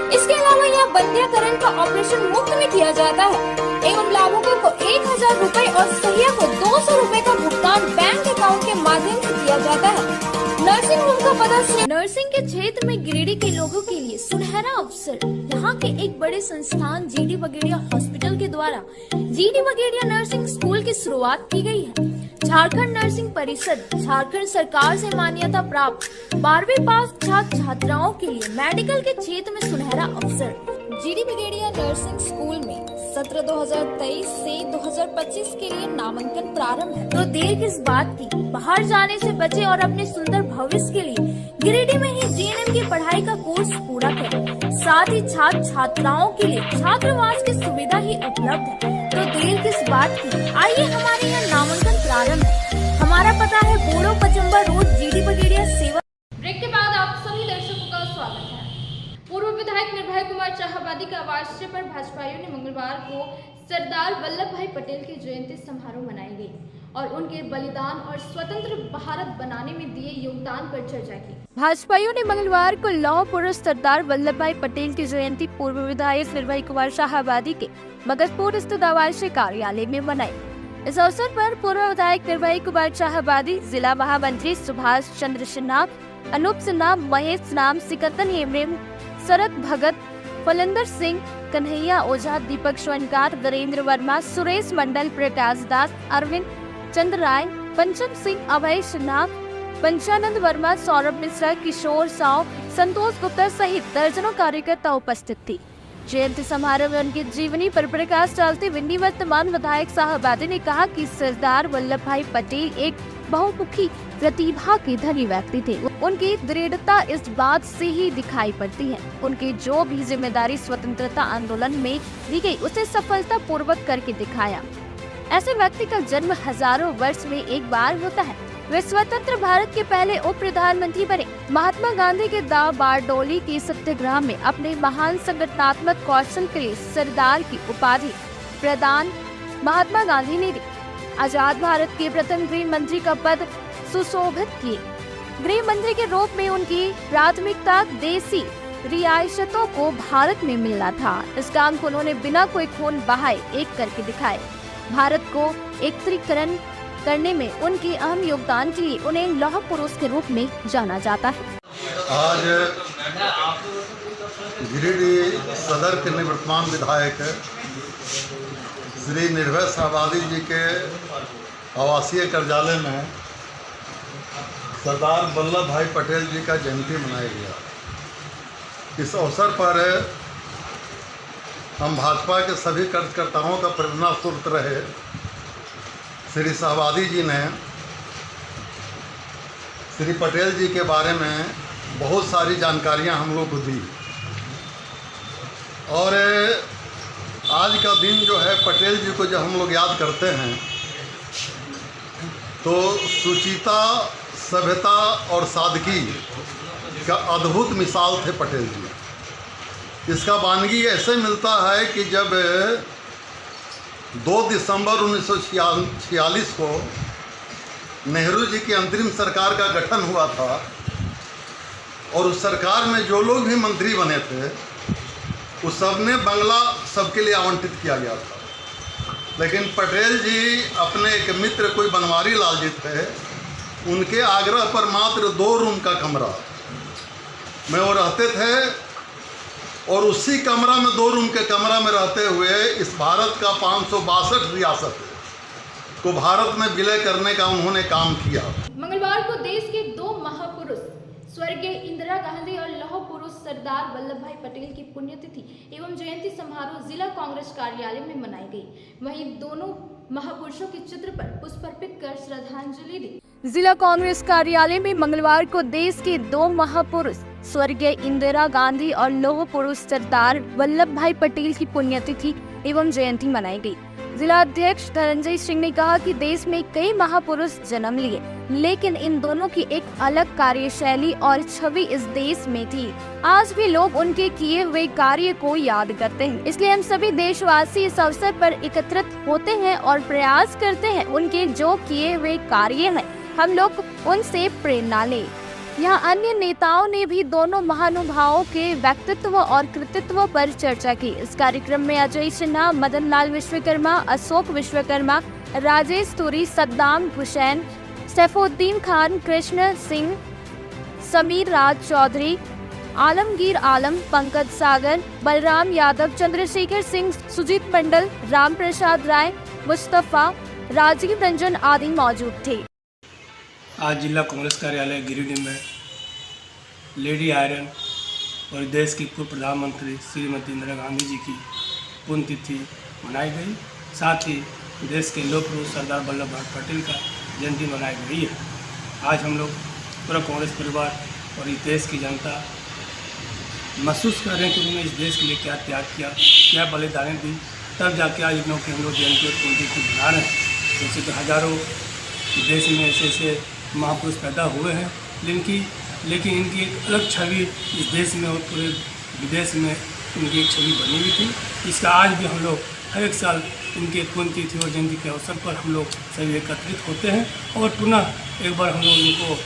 S3: इसके अलावा यहाँ बंध्याकरण का ऑपरेशन मुफ्त में किया जाता है एवं लाभुकों को 1000 रूपए और सहिया को 200 रूपए का भुगतान बैंक अकाउंट के माध्यम से किया जाता है। नर्सिंग होम का पता नर्सिंग के क्षेत्र में गिरिडीह के लोगों के लिए सुनहरा अवसर। यहाँ के एक बड़े संस्थान GD बगेड़िया हॉस्पिटल के द्वारा GD बगेड़िया नर्सिंग स्कूल की शुरुआत की गई है। झारखंड नर्सिंग परिषद झारखंड सरकार से मान्यता प्राप्त 12वीं पास छात्र छात्राओं के लिए मेडिकल के क्षेत्र में सुनहरा अवसर। GD बगेड़िया नर्सिंग स्कूल में सत्र 2023 से 2025 के लिए नामांकन प्रारंभ है, तो देर किस बात की, बाहर जाने से बचे और अपने सुंदर भविष्य के लिए गिरिडीह में ही GNM की पढ़ाई का कोर्स पूरा करें। साथ ही छात्र छात्राओं के लिए छात्रावास की सुविधा ही उपलब्ध है, तो देर किस बात की, आइए हमारे यहाँ नामांकन प्रारंभ है। हमारा पता है बोड़ो पचम्बा रोड, GD बगेड़िया सेवा। ब्रेक के बाद आप सभी दर्शकों का स्वागत है। पूर्व विधायक निर्भय कुमार चाहाबादी के आवास पर भाजपाइयों ने मंगलवार को सरदार वल्लभ भाई पटेल की जयंती समारोह मनाई गई और उनके बलिदान और स्वतंत्र भारत बनाने में दिए योगदान पर चर्चा की।
S4: भाजपाइयों ने मंगलवार को लौह पुरुष सरदार वल्लभ भाई पटेल की जयंती पूर्व विधायक निर्भय कुमार शाहाबादी के मगधपुर स्थित आवासीय कार्यालय में मनाई। इस अवसर पर पूर्व विधायक निर्भय कुमार शाहाबादी, जिला महामंत्री सुभाष चंद्र सिन्हा, अनूप सिन्हा, महेश नाम, सिकंदर हेमरेम, शरद भगत, फलंदर सिंह, कन्हैया ओझा, दीपक स्वनकार, वीरेंद्र वर्मा, सुरेश मंडल, प्रकाश दास, अरविंद चंद्र राय, पंचम सिंह, अभय सिन्हा, पंचानंद वर्मा, सौरभ मिश्रा, किशोर साव, संतोष गुप्ता सहित दर्जनों कार्यकर्ता उपस्थित थी। जयंती समारोह में उनकी जीवनी पर प्रकाश डालते हुए निवर्तमान विधायक शाहाबादी ने कहा कि सरदार वल्लभ भाई पटेल एक बहुमुखी प्रतिभा के धनी व्यक्ति थे। उनकी दृढ़ता इस बात से ही दिखाई पड़ती है। उनकी जो भी जिम्मेदारी स्वतंत्रता आंदोलन में दी गई उसे सफलता पूर्वक करके दिखाया। ऐसे व्यक्ति का जन्म हजारों वर्ष में एक बार होता है। वे स्वतंत्र भारत के पहले उप प्रधानमंत्री बने। महात्मा गांधी के दाव बारडोली के सत्याग्रह में अपने महान संगठनात्मक कौशल के लिए सरदार की उपाधि प्रदान महात्मा गांधी ने दी। आजाद भारत के प्रथम गृह मंत्री का पद सुशोभित किए। गृह मंत्री के रूप में उनकी प्राथमिकता देसी रियासतों को भारत में मिलना था। इस काम को उन्होंने बिना कोई खून बहाए एक करके दिखाए। भारत को एकत्रीकरण करने में उनके अहम योगदान के लिए उन्हें लौह पुरुष के रूप में जाना जाता है।
S15: आज गिरिडीह सदर के निवर्तमान विधायक श्री निर्भय शाहाबादी जी के आवासीय कार्यालय में सरदार वल्लभ भाई पटेल जी का जयंती मनाया गया। इस अवसर पर हम भाजपा के सभी कार्यकर्ताओं का प्रेरणा स्रोत रहे श्री शाहाबादी जी ने श्री पटेल जी के बारे में बहुत सारी जानकारियां हम लोग को दी और आज का दिन जो है पटेल जी को जब हम लोग याद करते हैं तो सुचिता, सभ्यता और सादगी का अद्भुत मिसाल थे पटेल जी। इसका वानगी ऐसे मिलता है कि जब 2 दिसंबर 1946 को नेहरू जी की अंतरिम सरकार का गठन हुआ था और उस सरकार में जो लोग भी मंत्री बने थे उस सब ने बंगला सबके लिए आवंटित किया गया था। लेकिन पटेल जी अपने एक मित्र कोई बनवारी लाल जी थे, उनके आग्रह पर मात्र 2 रूम का कमरा में वो रहते थे और उसी कमरा में 2 रूम के कमरा में रहते हुए इस भारत का 562 रियासत को भारत में विलय करने का उन्होंने काम किया।
S3: मंगलवार को देश के 2 महापुरुष स्वर्गीय इंदिरा गांधी और लौह पुरुष सरदार वल्लभ भाई पटेल की पुण्यतिथि एवं जयंती समारोह जिला कांग्रेस कार्यालय में मनाई गई। वहीं दोनों महापुरुषों के चित्र पर पुष्प अर्पित कर श्रद्धांजलि दी।
S4: जिला कांग्रेस कार्यालय में मंगलवार को देश के 2 महापुरुष स्वर्गीय इंदिरा गांधी और लौह पुरुष सरदार वल्लभ भाई पटेल की पुण्यतिथि एवं जयंती मनाई गई। जिला अध्यक्ष धनंजय सिंह ने कहा कि देश में कई महापुरुष जन्म लिए लेकिन इन दोनों की एक अलग कार्यशैली और छवि इस देश में थी। आज भी लोग उनके किए हुए कार्य को याद करते हैं, इसलिए हम सभी देशवासी इस अवसर पर एकत्रित होते हैं और प्रयास करते हैं उनके जो किए हुए कार्य हैं हम लोग उनसे प्रेरणा लें। यहाँ अन्य नेताओं ने भी दोनों महानुभावों के व्यक्तित्व और कृतित्व पर चर्चा की। इस कार्यक्रम में अजय सिन्हा, मदन लाल विश्वकर्मा, अशोक विश्वकर्मा, राजेश तुरी, सद्दाम हुसैन, सैफुद्दीन खान, कृष्ण सिंह, समीर राज चौधरी, आलमगीर आलम, पंकज सागर, बलराम यादव, चंद्रशेखर सिंह, सुजीत मंडल, राम प्रसाद राय, मुस्तफा, राजीव रंजन आदि मौजूद थे।
S16: आज जिला कांग्रेस कार्यालय गिरिडीह में लेडी आयरन और देश की पूर्व प्रधानमंत्री श्रीमती इंदिरा गांधी जी की पुण्यतिथि मनाई गई। साथ ही देश के लौह पुरुष सरदार वल्लभ भाई पटेल का जयंती मनाई गई है। आज हम लोग पूरा कांग्रेस परिवार और इस देश की जनता महसूस कर रहे हैं कि उन्होंने इस देश के लिए क्या त्याग किया, क्या बलिदान दी, तब जाके आज इन लोग की हम लोग जयंती और पुण्यतिथि मना रहे हैं। जैसे कि हजारों देश में ऐसे महापुरुष पैदा हुए हैं, लेकिन इनकी एक अलग छवि इस देश में और पूरे विदेश में उनकी एक छवि बनी हुई थी। इसका आज भी हम लोग हर एक साल इनके पुण्यतिथि और जयंती के अवसर पर हम लोग सभी एकत्रित होते हैं और पुनः एक बार हम लोग इनको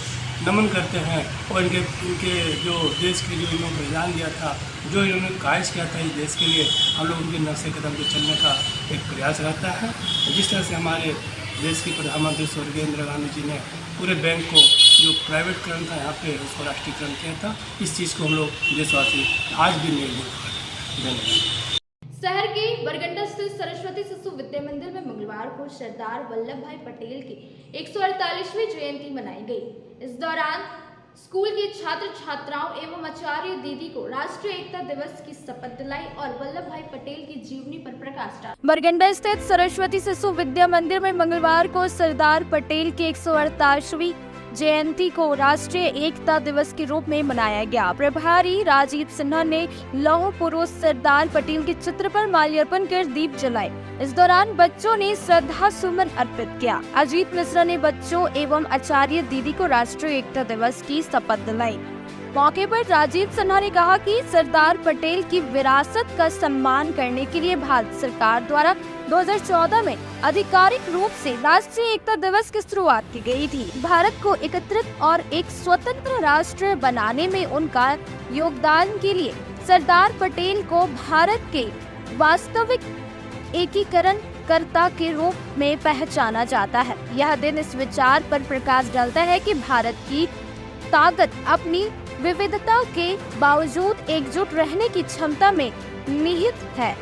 S16: नमन करते हैं और इनके जो देश के लिए इन्होंने बलिदान दिया था, जो इन्होंने कायज किया था इस देश के लिए, हम लोग उनके नक्शे कदम पर चलने का एक प्रयास रहता है। जिस तरह से हमारे देश की प्रधानमंत्री स्वर्गीय इंदिरा गांधी जी ने पूरे बैंक को जो प्राइवेटकरण था यहाँ पे उसको राष्ट्रीयकरण किया था, इस चीज़ को हम लोग देशवासी आज भी निर्भर हैं। धन्यवाद।
S3: शहर के बरगंडा स्थित सरस्वती शिशु विद्या मंदिर में मंगलवार को सरदार वल्लभ भाई पटेल की 148वीं जयंती मनाई गई। इस दौरान स्कूल के छात्र छात्राओं एवं आचार्य दीदी को राष्ट्रीय एकता दिवस की शपथ दिलाई और वल्लभ भाई पटेल की जीवनी पर प्रकाश डाला।
S4: बरगंडा स्थित सरस्वती शिशु विद्या मंदिर में मंगलवार को सरदार पटेल की 148वीं जयंती को राष्ट्रीय एकता दिवस के रूप में मनाया गया। प्रभारी राजीव सिन्हा ने लौह पुरुष सरदार पटेल के चित्र पर माल्यार्पण कर दीप जलाए। इस दौरान बच्चों ने श्रद्धा सुमन अर्पित किया। अजीत मिश्रा ने बच्चों एवं आचार्य दीदी को राष्ट्रीय एकता दिवस की शपथ दिलाई। मौके पर राजीव सिन्हा ने कहा कि सरदार पटेल की विरासत का सम्मान करने के लिए भारत सरकार द्वारा 2014 में आधिकारिक रूप से राष्ट्रीय एकता दिवस की शुरुआत की गई थी। भारत को एकत्रित और एक स्वतंत्र राष्ट्र बनाने में उनका योगदान के लिए सरदार पटेल को भारत के वास्तविक एकीकरण कर्ता के रूप में पहचाना जाता है। यह दिन इस विचार पर प्रकाश डालता है कि भारत की ताकत अपनी विविधता के बावजूद एकजुट रहने की क्षमता में निहित है।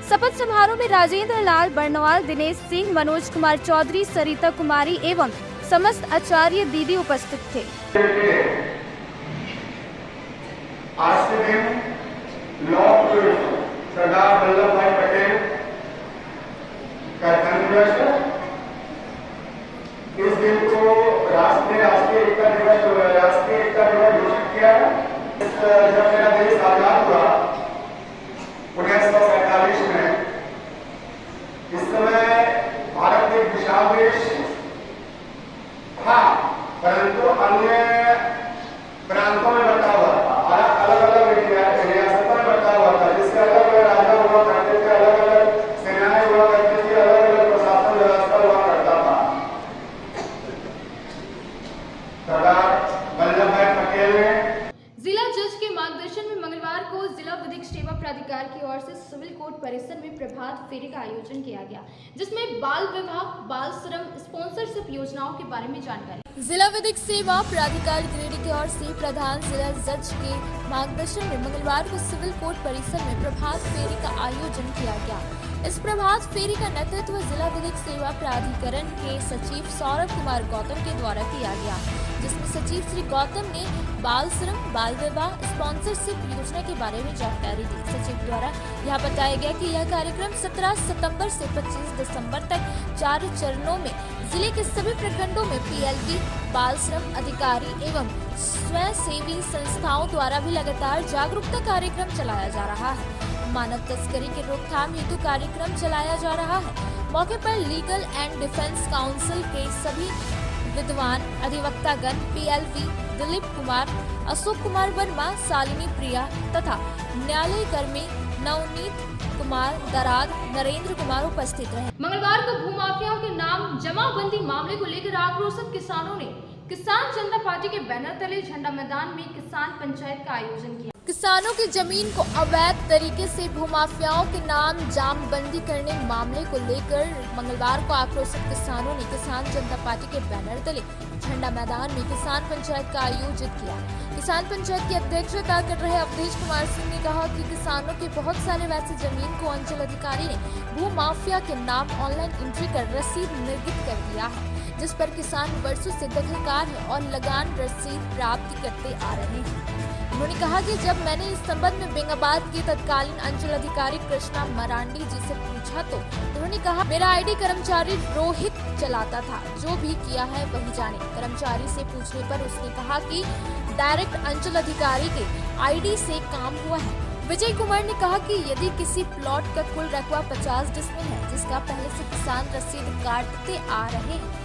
S4: शपथ समारोह में राजेंद्र लाल बर्नवाल, दिनेश सिंह, मनोज कुमार चौधरी, सरिता कुमारी एवं समस्त आचार्य दीदी उपस्थित थे।
S17: आज के दिन लौह पुरुष सरदार वल्लभ भाई पटेल का जन्मदिवस है। इस दिन को राष्ट्रीय एकता दिवस घोषित किया। जब मेरा देश आजाद हुआ 1947 में, इस समय भारत एक विशाल देश था, परंतु अन्य प्रांतों में बटा हुआ था, अलग अलग रियासतों में बटा हुआ था, जिसके अलग अलग राजा हुआ करते थे, अलग अलग सेनाएं हुआ करती थी, अलग अलग प्रशासन व्यवस्था हुआ करता था। सरदार वल्लभ भाई पटेल ने
S3: जिला जज के मार्गदर्शन में मंगलवार को जिला विधिक सेवा प्राधिकार की ओर से सिविल कोर्ट परिसर में प्रभात फेरी का आयोजन किया गया, जिसमें बाल विवाह, बाल श्रम, स्पॉन्सरशिप योजनाओं के बारे में जानकारी। जिला विधिक सेवा प्राधिकार गिरिडीह की ओर से प्रधान जिला जज के मार्गदर्शन में मंगलवार को सिविल कोर्ट परिसर में प्रभात फेरी का आयोजन किया गया। इस प्रभात फेरी का नेतृत्व जिला विधिक सेवा प्राधिकरण के सचिव सौरभ कुमार गौतम के द्वारा किया गया, जिसमें सचिव श्री गौतम ने बाल श्रम, बाल विवाह, स्पॉन्सरशिप योजना के बारे में जानकारी दी। सचिव द्वारा यह बताया गया कि यह कार्यक्रम 17 सितंबर से 25 दिसंबर तक 4 चरणों में जिले के सभी प्रखंडों में पीएलबी, बाल श्रम अधिकारी एवं स्वयंसेवी संस्थाओं द्वारा भी लगातार जागरूकता कार्यक्रम चलाया जा रहा है। मानव तस्करी के रोकथाम हेतु कार्यक्रम चलाया जा रहा है। मौके पर लीगल एंड डिफेंस काउंसिल के सभी विद्वान अधिवक्तागण PLV दिलीप कुमार, अशोक कुमार वर्मा, शालिनी प्रिया तथा न्यायालय कर्मी नवनीत कुमार दराद, नरेंद्र कुमार उपस्थित रहे। मंगलवार को भूमाफियाओं के नाम जमाबंदी मामले को लेकर आक्रोशित किसानों ने किसान जनता पार्टी के बैनर तले झंडा मैदान में किसान पंचायत का आयोजन किया। किसानों की जमीन को अवैध तरीके से भूमाफियाओं के नाम जामबंदी करने मामले को लेकर मंगलवार को आक्रोशित किसानों ने किसान जनता पार्टी के बैनर तले झंडा मैदान में किसान पंचायत का आयोजित किया। किसान पंचायत की अध्यक्षता कर रहे अवधेश कुमार सिंह ने कहा कि किसानों के बहुत सारे वैसे जमीन को अंचल अधिकारी ने भूमाफिया के नाम ऑनलाइन एंट्री कर रसीद निर्गत कर दिया है, जिस पर किसान वर्षों से दखलकार है और लगान रसीद प्राप्त करते आ रहे हैं। उन्होंने कहा कि जब मैंने इस संबंध में बेंगाबाद के तत्कालीन अंचल अधिकारी कृष्णा मरांडी जी से पूछा तो उन्होंने कहा मेरा आईडी कर्मचारी रोहित चलाता था, जो भी किया है वही जाने। कर्मचारी से पूछने पर उसने कहा कि डायरेक्ट अंचल अधिकारी के आईडी से काम हुआ है। विजय कुमार ने कहा कि यदि किसी प्लॉट का कुल रकबा 50 डिसमिल है, जिसका पहले से किसान रसीद काटते आ रहे हैं,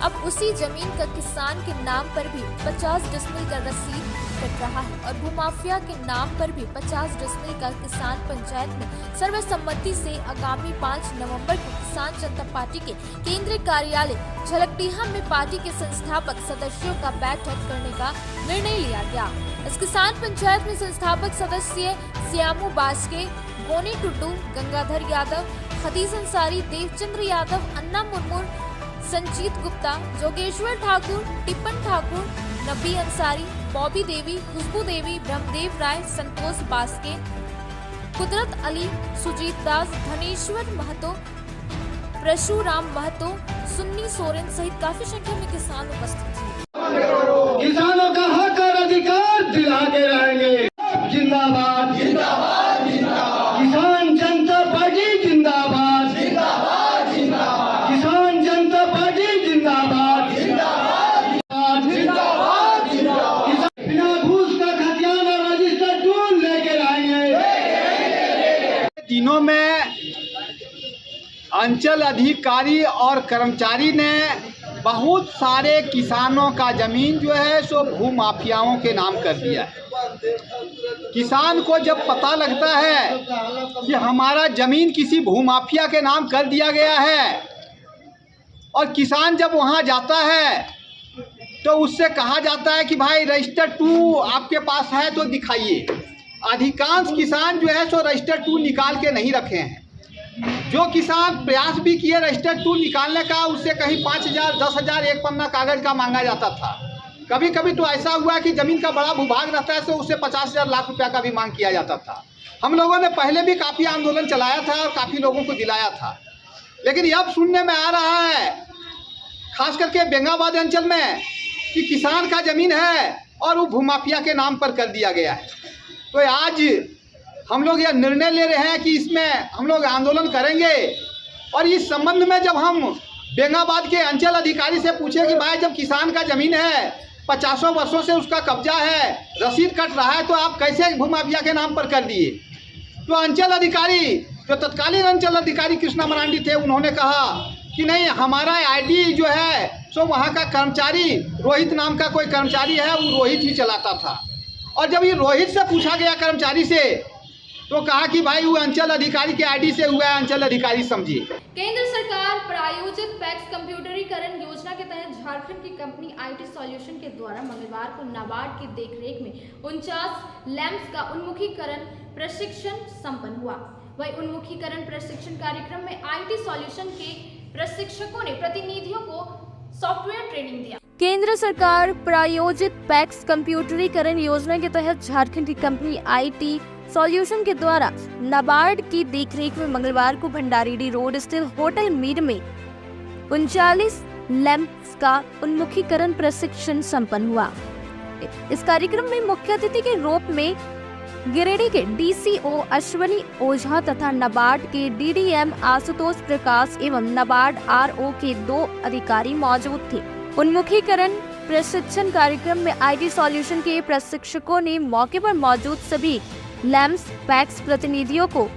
S3: अब उसी जमीन का किसान के नाम पर भी 50 डिसमिल का रसीद कट रहा है और भूमाफिया के नाम पर भी 50 डिसमिल का किसान पंचायत में सर्वसम्मति से आगामी 5 नवंबर को किसान जनता पार्टी के केंद्रीय कार्यालय झलकटीहा में पार्टी के संस्थापक सदस्यों का बैठक करने का निर्णय लिया गया। इस किसान पंचायत में संस्थापक सदस्य श्यामू बास्के, गोनी टुड्डू, गंगाधर यादव, खदीज अंसारी, देवचंद्र यादव, अन्ना मुर्मू, संजीत गुप्ता, जोगेश्वर ठाकुर, टिप्पण ठाकुर, नबी अंसारी, बॉबी देवी, खुशबू देवी, ब्रह्मदेव राय, संतोष बास्के, कुदरत अली, सुजीत दास, धनेश्वर महतो, परशुराम महतो, सुन्नी सोरेन सहित काफी संख्या में किसान उपस्थित थे।
S5: किसानों का हक और अधिकार दिला के रहेंगे। जिंदाबाद जिंदाबाद जिंदाबाद। किसान जनता पार्टी जिंदाबाद जिंदाबाद जिंदाबाद। किसान जनता पार्टी जिंदाबाद जिंदाबाद जिंदाबाद जिंदाबाद। बिना घूस का खतियान और रजिस्टर टूल लेके आएंगे।
S18: दिनों में अंचल अधिकारी और कर्मचारी ने बहुत सारे किसानों का जमीन जो है सो भूमाफियाओं के नाम कर दिया है। किसान को जब पता लगता है कि हमारा जमीन किसी भूमाफिया के नाम कर दिया गया है और किसान जब वहां जाता है तो उससे कहा जाता है कि भाई रजिस्टर 2 आपके पास है तो दिखाइए। अधिकांश किसान जो है सो रजिस्टर 2 निकाल के नहीं रखे हैं। जो किसान प्रयास भी किए रजिस्टर 2 निकालने का, उससे कहीं 5,000 10,000 एक पन्ना कागज का मांगा जाता था। कभी कभी तो ऐसा हुआ कि जमीन का बड़ा भूभाग रहता है तो उससे 50,000 लाख रुपया का भी मांग किया जाता था। हम लोगों ने पहले भी काफ़ी आंदोलन चलाया था और काफ़ी लोगों को दिलाया था, लेकिन अब सुनने में आ रहा है खास करके बेंगाबाद अंचल में कि किसान का जमीन है और वो भूमाफिया के नाम पर कर दिया गया है। तो आज हम लोग यह निर्णय ले रहे हैं कि इसमें हम लोग आंदोलन करेंगे और इस संबंध में जब हम बेंगाबाद के अंचल अधिकारी से पूछे कि भाई जब किसान का ज़मीन है 50 वर्षों से उसका कब्जा है, रसीद कट रहा है, तो आप कैसे भूमाफिया के नाम पर कर दिए? तो अंचल अधिकारी, जो तत्कालीन अंचल अधिकारी कृष्णा मरांडी थे, उन्होंने कहा कि नहीं, हमारा आईडी जो है सो वहाँ का कर्मचारी रोहित नाम का कोई कर्मचारी है, वो रोहित ही चलाता था। और जब ये रोहित से पूछा गया कर्मचारी से तो कहा कि भाई वो अंचल अधिकारी के आईडी से हुआ है, अंचल अधिकारी समझिए।
S3: केंद्र सरकार प्रायोजित पैक्स कंप्यूटरीकरण योजना के तहत झारखंड की कंपनी IT सॉल्यूशन के द्वारा मंगलवार को नाबार्ड की देखरेख में 49 लैंप्स का उन्मुखीकरण प्रशिक्षण संपन्न हुआ। वही उन्मुखीकरण प्रशिक्षण कार्यक्रम में IT सॉल्यूशन के प्रशिक्षकों ने प्रतिनिधियों को सॉफ्टवेयर ट्रेनिंग दिया।
S4: केंद्र सरकार प्रायोजित पैक्स कंप्यूटरीकरण योजना के तहत झारखंड की कंपनी IT सॉल्यूशन के द्वारा नाबार्ड की देखरेख में मंगलवार को भंडारीडी रोड स्थित होटल मीर में 39 लैंप्स का उन्मुखीकरण प्रशिक्षण संपन्न हुआ। इस कार्यक्रम में मुख्य अतिथि के रूप में गिरिडीह के DCO अश्वनी ओझा तथा नाबार्ड के DDM आशुतोष प्रकाश एवं नाबार्ड RO के 2 अधिकारी मौजूद थे। उन्मुखीकरण प्रशिक्षण कार्यक्रम में IT सॉल्यूशन के प्रशिक्षकों ने मौके पर मौजूद सभी लैंप्स पैक्स प्रतिनिधियों को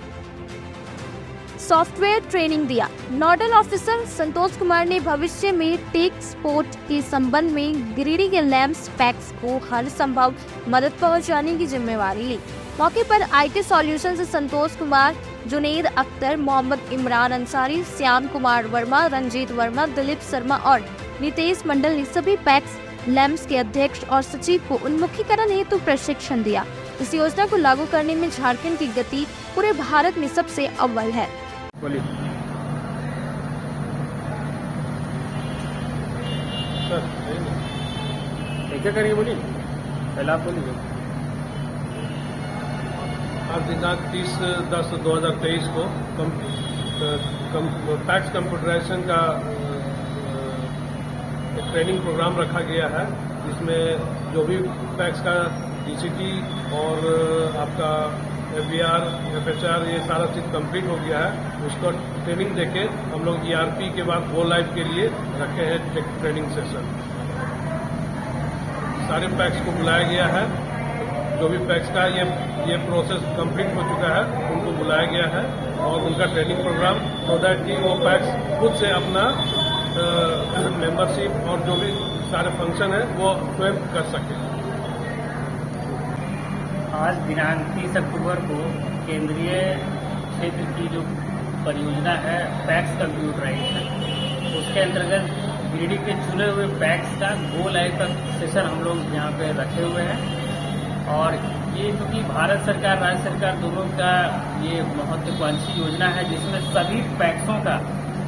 S4: सॉफ्टवेयर ट्रेनिंग दिया। नोडल ऑफिसर संतोष कुमार ने भविष्य में टेक सपोर्ट के संबंध में गिरिडीह के लैम्प्स पैक्स को हर संभव मदद पहुंचाने की जिम्मेवारी ली। मौके पर IT सॉल्यूशन से संतोष कुमार, जुनेद अख्तर, मोहम्मद इमरान अंसारी, श्याम कुमार वर्मा, रंजीत वर्मा, दिलीप शर्मा और नितेश मंडल ने सभी पैक्स लैम्प्स के अध्यक्ष और सचिव को उन्मुखीकरण हेतु प्रशिक्षण दिया। इस योजना को लागू करने में झारखंड की गति पूरे भारत में सबसे अव्वल है।
S9: क्या करिए बोलिए, पहले आप बोलिए। आज दिनांक 30/10/2023 को पैक्स कंप्यूटराइजेशन का एक ट्रेनिंग प्रोग्राम रखा गया है, जिसमें जो भी पैक्स का DCT और आपका FBR, FHR ये सारा चीज़ कंप्लीट हो गया है। उसको ट्रेनिंग देके हम लोग ERP के बाद गो लाइव के लिए रखे हैं ट्रेनिंग सेशन। सारे पैक्स को बुलाया गया है। जो भी पैक्स का ये प्रोसेस कंप्लीट हो चुका है उनको बुलाया गया है और उनका ट्रेनिंग प्रोग्राम सो दैट कि वो पैक्स खुद से अपना मेंबरशिप और जो भी सारे फंक्शन है वो स्वयं कर सके।
S11: आज दिनांक 30 अक्टूबर को केंद्रीय क्षेत्र की जो परियोजना है पैक्स कंप्यूटराइजेशन, उसके अंतर्गत गिरिडीह के चुने हुए पैक्स का गो लाइव का सेशन हम लोग यहाँ पे रखे हुए हैं। और ये क्योंकि भारत सरकार राज्य सरकार दोनों का ये महत्वाकांक्षी योजना है, जिसमें सभी पैक्सों का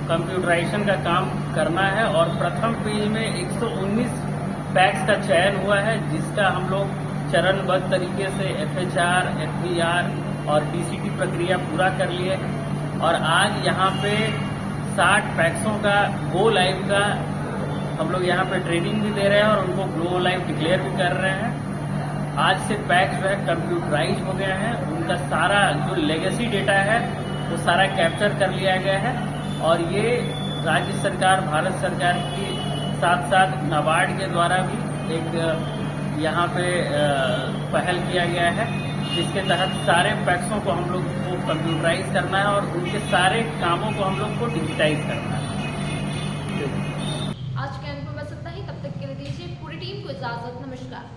S11: कंप्यूटराइजेशन का काम करना है। और प्रथम पेज में 119 पैक्स का चयन हुआ है, जिसका हम लोग चरणबद्ध तरीके से FHR, FBR और DCT प्रक्रिया पूरा कर लिए। और आज यहाँ पे 60 पैक्सों का गो लाइव का हम लोग यहाँ पे ट्रेनिंग भी दे रहे हैं और उनको गो लाइव डिक्लेयर भी कर रहे हैं। आज से पैक्स जो है कंप्यूटराइज हो गया है, उनका सारा जो लेगेसी डेटा है वो सारा कैप्चर कर लिया गया है। और ये राज्य सरकार भारत सरकार के साथ साथ नाबार्ड के द्वारा भी एक यहाँ पे पहल किया गया है, जिसके तहत सारे पैक्सों को हम लोग को कंप्यूटराइज करना है और उनके सारे कामों को हम लोग को डिजिटाइज करना है।
S3: आज के अंक में बस इतना ही। तब तक के लिए दीजिए पूरी टीम को इजाजत। नमस्कार।